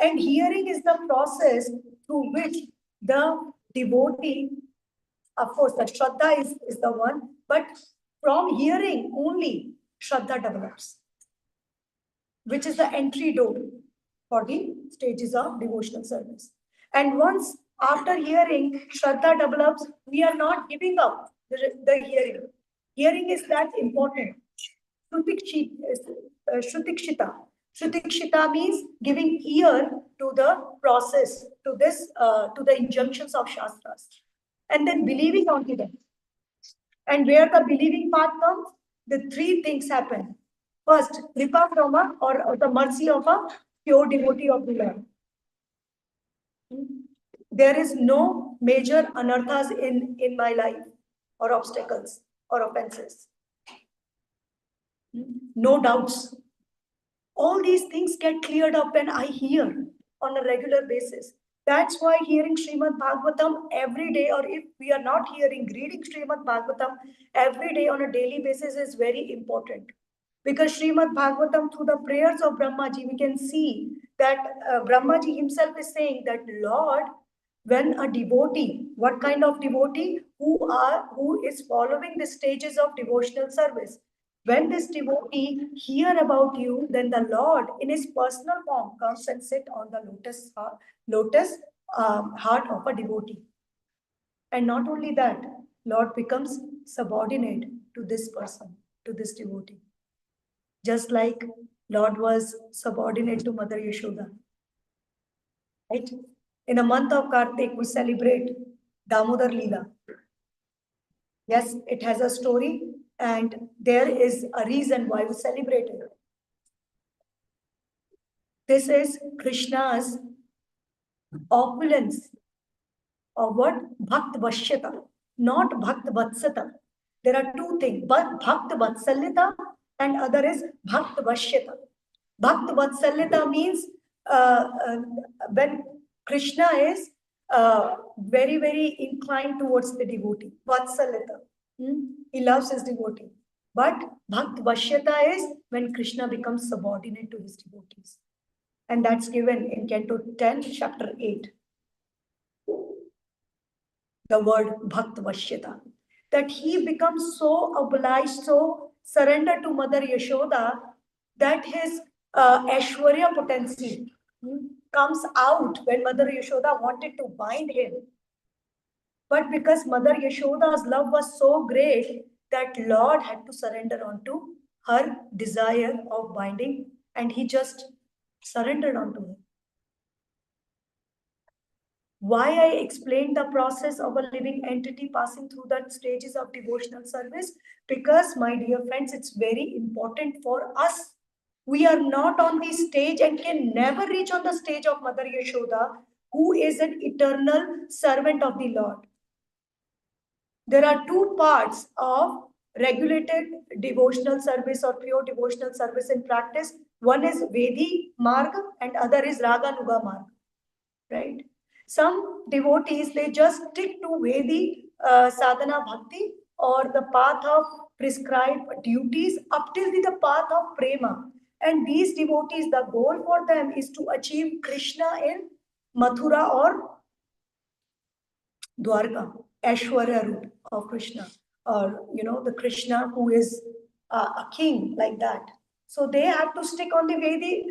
And hearing is the process through which the devotee, of course, the Shraddha is the one, but from hearing only, Shraddha develops, which is the entry door for the stages of devotional service. And once after hearing, Shraddha develops, we are not giving up the hearing. Hearing is that important. Shrutikshita. Shrutikshita means giving ear to the process, to the injunctions of Shastras, and then believing onto them. And where the believing part comes, the 3 things happen. First, kripa from or the mercy of a pure devotee of the Lord. There is no major anarthas in my life, or obstacles, or offenses. No doubts. All these things get cleared up when I hear on a regular basis. That's why hearing Srimad Bhagavatam every day, or if we are not hearing, reading Srimad Bhagavatam every day on a daily basis is very important. Because Srimad Bhagavatam, through the prayers of Brahmaji, we can see that Brahmaji himself is saying that, Lord, when a devotee, what kind of devotee? Who is following the stages of devotional service. When this devotee hear about you, then the Lord in his personal form comes and sit on the lotus heart of a devotee. And not only that, Lord becomes subordinate to this person, to this devotee. Just like Lord was subordinate to Mother Yashoda. Right? In the month of Kartik, we celebrate Damodar Leela. Yes, it has a story and there is a reason why we celebrate it. This is Krishna's opulence or what? Bhakt Vashyata, not Bhakt Vatsata. There are two things, but Bhakt Vatsalyata and other is Bhakt Vashyata. Bhakt Vatsalyata means when Krishna is very, very inclined towards the devotee. Vatsalyata. He loves his devotee. But Bhakt Vashyata is when Krishna becomes subordinate to his devotees. And that's given in Canto 10, chapter 8. The word Bhakt Vashyata. That he becomes so obliged, so surrendered to Mother Yashoda that his Aishwarya potency comes out when Mother Yashoda wanted to bind him. But because Mother Yashoda's love was so great that Lord had to surrender onto her desire of binding, and he just surrendered onto her. Why I explained the process of a living entity passing through the stages of devotional service? Because, my dear friends, it's very important for us. We are not on the stage and can never reach on the stage of Mother Yashoda, who is an eternal servant of the Lord. There are two parts of regulated devotional service or pure devotional service in practice. One is Vedi Marg and other is Raganuga Marg, right? Some devotees, they just stick to Vedi sadhana bhakti or the path of prescribed duties up till the path of prema. And these devotees, the goal for them is to achieve Krishna in Mathura or Dwarka, Aishwarya root of Krishna, or the Krishna who is a king like that. So they have to stick on the Vedi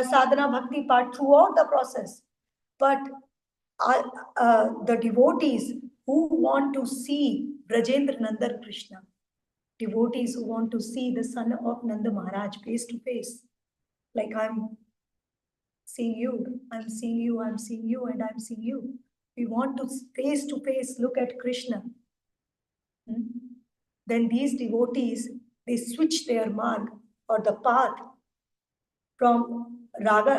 sadhana bhakti part throughout the process. But the devotees who want to see Brajendra Nandar Krishna, devotees who want to see the son of Nanda Maharaj face to face, like I'm seeing you, I'm seeing you, I'm seeing you, and I'm seeing you. We want to face look at Krishna. Then these devotees, they switch their marg or the path from raga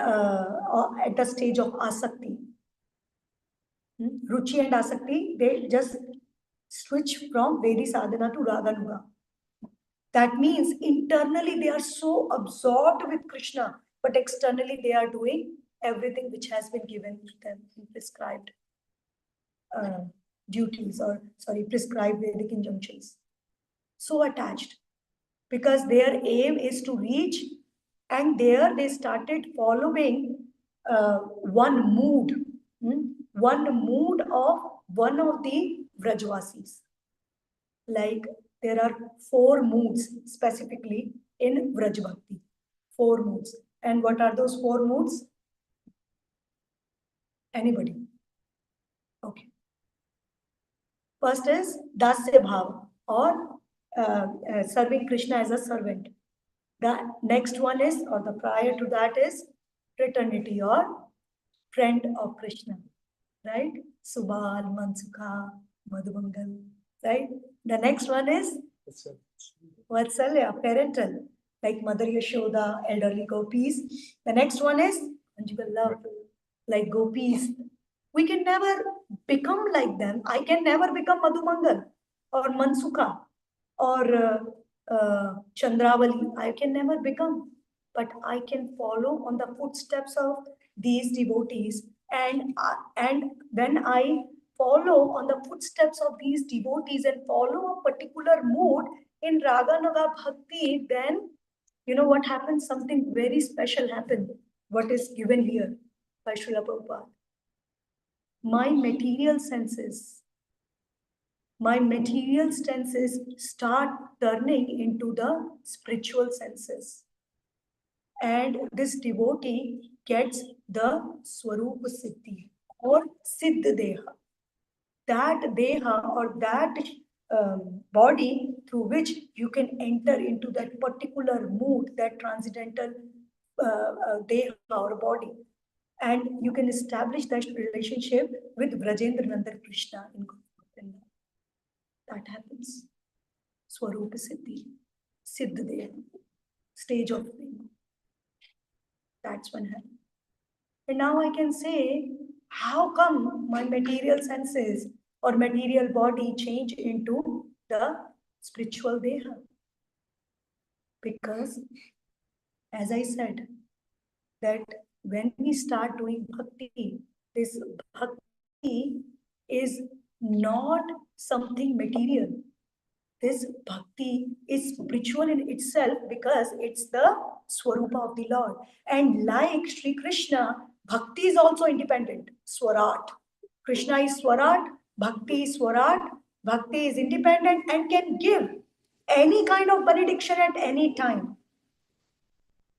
at the stage of asakti. Ruchi and asakti, they just switch from Vedi sadhana to Raganuga. That means internally they are so absorbed with Krishna, but externally they are doing everything which has been given to them in prescribed duties prescribed Vedic injunctions. So attached because their aim is to reach, and there they started following one mood of one of the Vrajvasis. Like there are 4 moods specifically in Vraj Bhakti. 4 moods. And what are those 4 moods? Anybody? Okay. First is Dasya Bhava, or serving Krishna as a servant. The next one is, or the prior to that is, fraternity or friend of Krishna, right? Subal, Mansukha, Madhubangal, right? The next one is Vatsalya, parental, like Mother Yashoda, elderly gopis. The next one is conjugal love, like gopis. We can never become like them. I can never become Madhumangal or Mansukha or Chandravali. I can never become, but I can follow on the footsteps of these devotees. And when I follow on the footsteps of these devotees and follow a particular mood in Raganuga Bhakti, then you know what happens? Something very special happens. What is given here by Srila Prabhupada. My material senses start turning into the spiritual senses. And this devotee gets the Swarupa Siddhi or Siddha Deha. That Deha or that body through which you can enter into that particular mood, that transcendental Deha or body. And you can establish that relationship with Brajendra Nandar Krishna in Govinda. That happens. Swarupa Siddhi, Siddha Deha, stage of being. That's when happens. And now I can say how come my material senses or material body change into the spiritual deha? Because, as I said, that when we start doing bhakti, this bhakti is not something material. This bhakti is spiritual in itself because it's the swarupa of the Lord. And like Sri Krishna, bhakti is also independent, swarat. Krishna is swarat, bhakti is swarat, bhakti is independent and can give any kind of benediction at any time.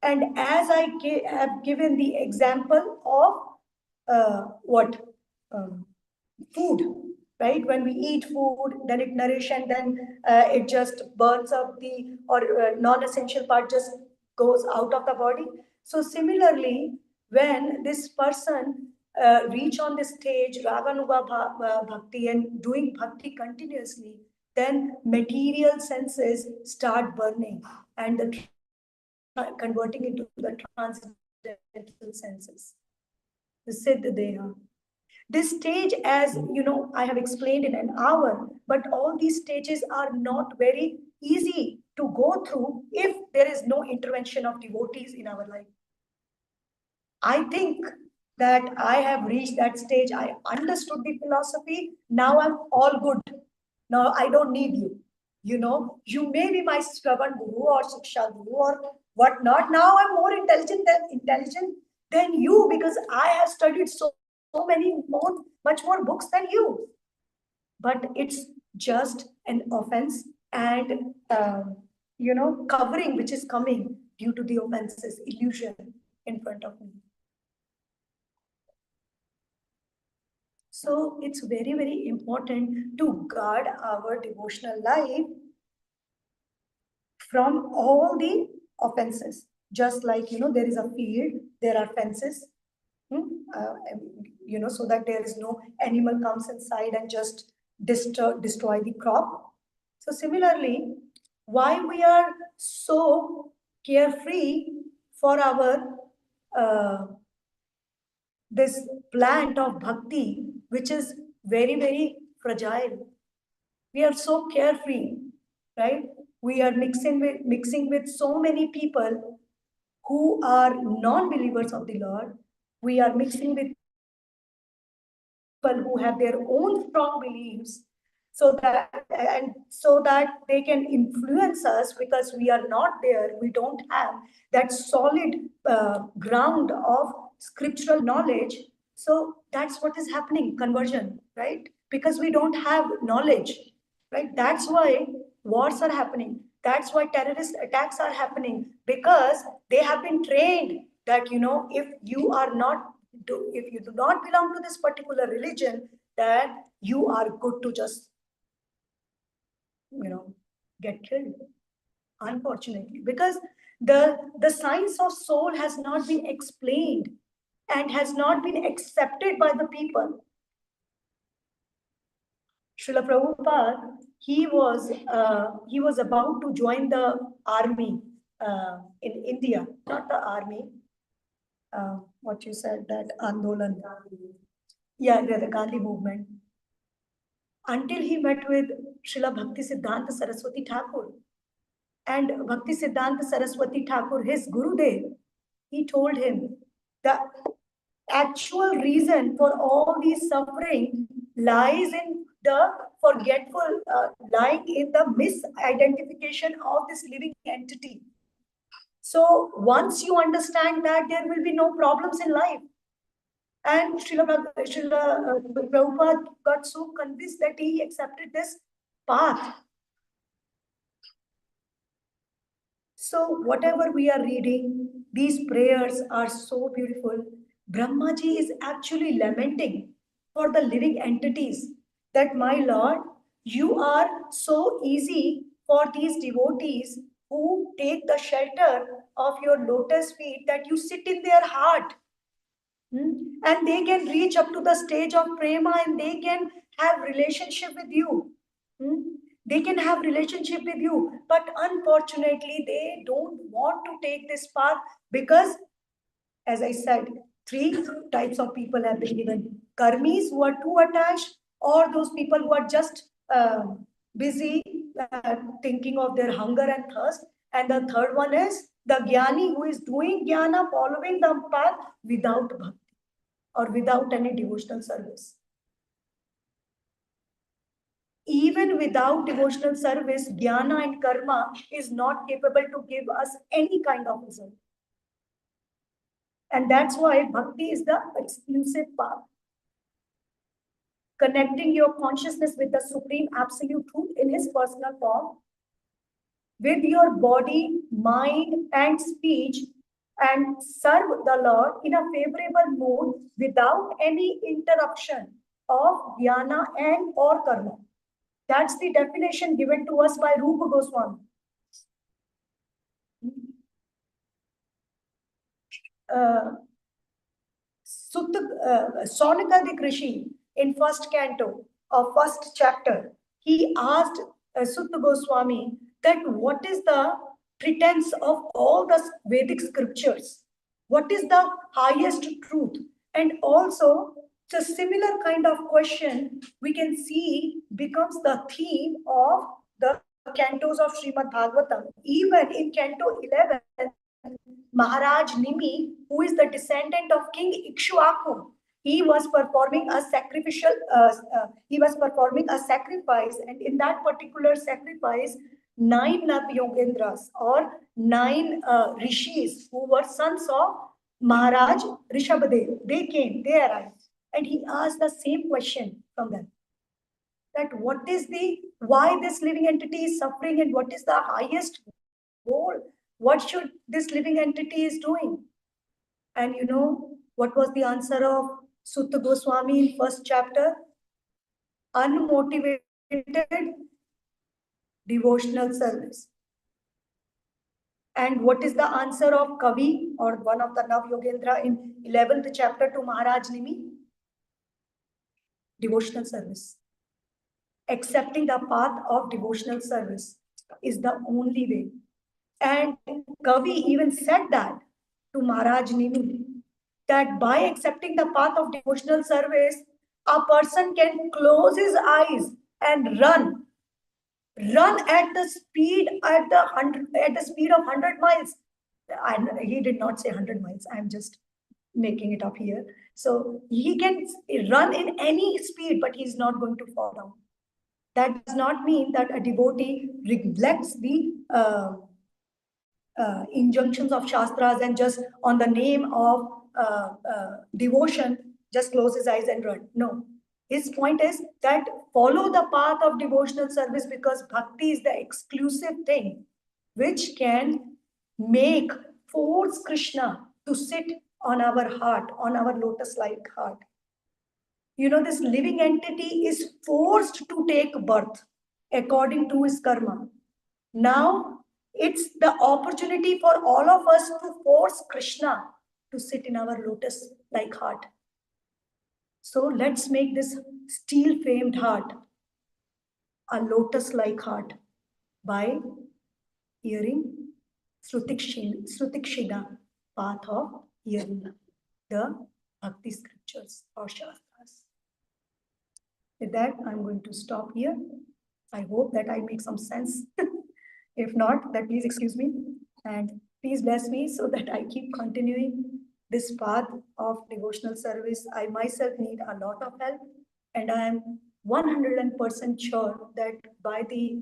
And as I have given the example of what? Food, right? When we eat food, then it nourishes and then it just burns up the or non-essential part just goes out of the body. So similarly, when this person reach on the stage, Raganuga Bhakti and doing Bhakti continuously, then material senses start burning and the converting into the transcendental senses, the Siddha Deha. This stage, as you know, I have explained in an hour, but all these stages are not very easy to go through if there is no intervention of devotees in our life. I think that I have reached that stage. I understood the philosophy. Now I'm all good. Now I don't need you. You know, you may be my Shravan Guru or Shiksha Guru or whatnot. Now I'm more intelligent than you because I have studied so many more, much more books than you. But it's just an offense and covering which is coming due to the offenses, illusion in front of me. So it's very, very important to guard our devotional life from all the offenses. Just like, there is a field, there are fences, so that there is no animal comes inside and just destroy the crop. So similarly, why we are so carefree for our this plant of bhakti, which is very, very fragile. We are so carefree, right? We are mixing with so many people who are non-believers of the Lord. We are mixing with people who have their own strong beliefs so that they can influence us because we are not there, we don't have that solid ground of scriptural knowledge. So that's what is happening, conversion, right? Because we don't have knowledge, right? That's why wars are happening, that's why terrorist attacks are happening, because they have been trained that if you are not if you do not belong to this particular religion, then you are good to just get killed, unfortunately, because the science of soul has not been explained and has not been accepted by the people. Srila Prabhupada, he was about to join the army in India, not the army. What you said, that Andolan. Yeah, the Gandhi movement. Until he met with Srila Bhakti Siddhanta Saraswati Thakur. And Bhakti Siddhanta Saraswati Thakur, his Gurudev, he told him the actual reason for all these suffering lies in the lying in the misidentification of this living entity. So once you understand that, there will be no problems in life. And Srila Prabhupada got so convinced that he accepted this path. So whatever we are reading, these prayers are so beautiful. Brahmaji is actually lamenting for the living entities that, my Lord, you are so easy for these devotees who take the shelter of your lotus feet, that you sit in their heart. And they can reach up to the stage of prema and they can have relationship with you. They can have relationship with you, but unfortunately they don't want to take this path because, as I said, Three types of people have been given. Karmis who are too attached, or those people who are just busy thinking of their hunger and thirst. And the third one is the Jnani who is doing jnana, following the path without bhakti or without any devotional service. Even without devotional service, jnana and karma is not capable to give us any kind of result. And that's why bhakti is the exclusive path, connecting your consciousness with the supreme absolute truth in his personal form, with your body, mind, and speech, and serve the Lord in a favorable mood without any interruption of jnana and or karma. That's the definition given to us by Rupa Goswami. Sonaka Rishi in first canto or first chapter, he asked Sutta Goswami that what is the pretense of all the Vedic scriptures? What is the highest truth? And also, it's a similar kind of question we can see becomes the theme of the cantos of Srimad Bhagavatam. Even in canto 11, Maharaj Nimi, who is the descendant of King Ikshwaku, he was performing a sacrifice, and in that particular sacrifice, 9 Nav Yogendras or 9 rishis who were sons of Maharaj Rishabhadev, they arrived, and he asked the same question from them. That why this living entity is suffering, and what is the highest goal? What should this living entity is doing? And you know what was the answer of Sutta Goswami in first chapter? Unmotivated devotional service. And what is the answer of Kavi or one of the Nav Yogendra in 11th chapter to Maharaj Nimi? Devotional service. Accepting the path of devotional service is the only way. And Kavi even said that to Maharaj Nimi, that by accepting the path of devotional service, a person can close his eyes and run at the speed of 100 miles. And he did not say 100 miles. I'm just making it up here. So he can run in any speed, but he's not going to fall down. That does not mean that a devotee neglects the injunctions of Shastras and just on the name of devotion, just close his eyes and run. No. His point is that follow the path of devotional service, because bhakti is the exclusive thing which can force Krishna to sit on our heart, on our lotus-like heart. You know, this living entity is forced to take birth according to his karma. Now, it's the opportunity for all of us to force Krishna to sit in our lotus-like heart. So let's make this steel-framed heart a lotus-like heart by hearing Srutikshida, path of hearing the Bhakti scriptures or Shastras. With that, I'm going to stop here. I hope that I make some sense. If not, then please excuse me and please bless me so that I keep continuing this path of devotional service. I myself need a lot of help, and I am 100% sure that by the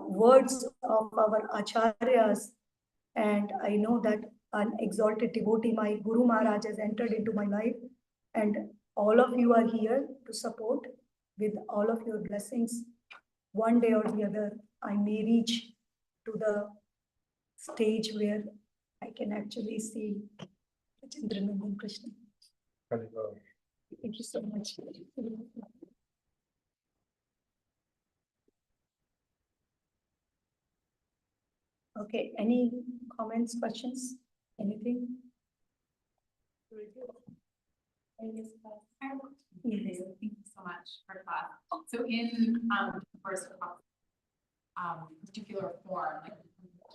words of our acharyas, and I know that an exalted devotee, my Guru Maharaj, has entered into my life, and all of you are here to support. With all of your blessings, one day or the other, I may reach to the stage where I can actually see Chandranandan Krishna. Thank you so much. Okay, any comments, questions, anything? Yes, thank you so much for class. So in first particular form,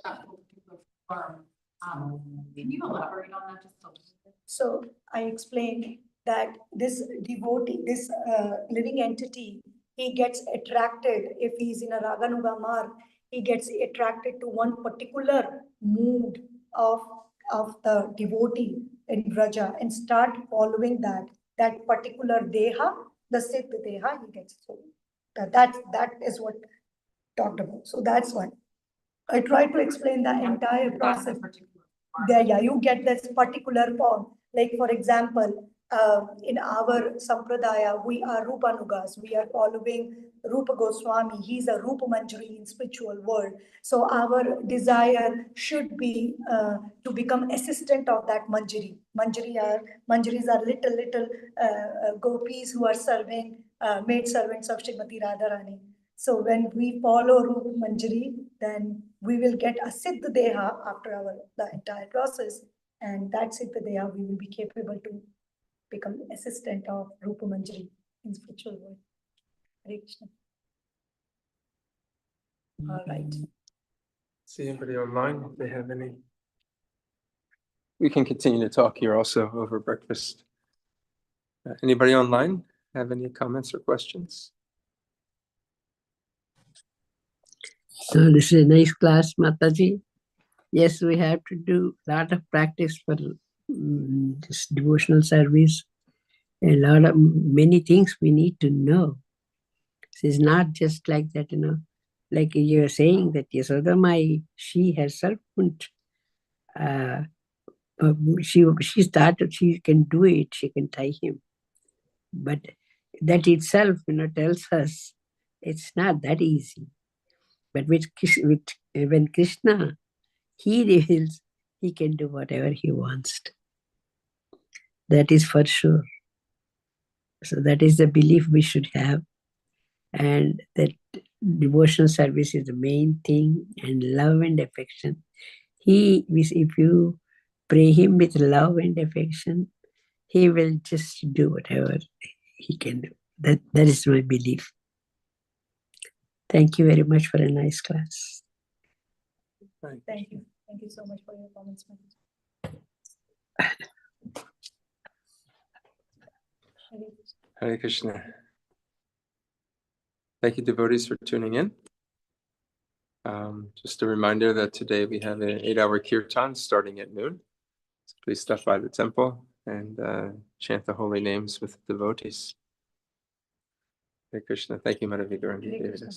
like particular form, Can you elaborate on that just a little bit? So I explained that this devotee, this living entity, he gets attracted if he's in a Raganuga marg, he gets attracted to one particular mood of the devotee in Vraja and start following that particular deha, the Siddh deha, he gets so that is what talked about. So that's why I try to explain the entire That's a process. particular. There, yeah, you get this particular form. Like for example, in our sampradaya, we are Rupanugas. We are following Rupa Goswami. He's a Rupa Manjari in spiritual world. So our desire should be to become assistant of that Manjari. Manjaris are little gopis who are serving maid servants of Srimati Radharani. So when we follow Rupa Manjari, then we will get a Siddh Deha after the entire process. And that Siddha Deha, we will be capable to become assistant of Rupa Manjari in spiritual world. Hare Krishna. All right. See anybody online if they have any? We can continue to talk here also over breakfast. Anybody online have any comments or questions? So this is a nice class, Mataji. Yes, we have to do a lot of practice for this devotional service. A lot of many things we need to know. It's not just like that, like you were saying that Yasodamai, she herself couldn't, she started, she can do it, she can tie him. But that itself, tells us it's not that easy. But when Krishna, he reveals, he can do whatever he wants to. That is for sure. So that is the belief we should have. And that devotional service is the main thing, and love and affection. If you pray him with love and affection, he will just do whatever he can do. That is my belief. Thank you very much for a nice class. Thank you. Thank you so much for your comments, ma'am. Hare Krishna. Thank you, devotees, for tuning in. Just a reminder that today we have an 8-hour kirtan starting at noon. So please stop by the temple and chant the holy names with the devotees. Hare Krishna. Thank you, Madhavi Gaurangi. Hare Krishna.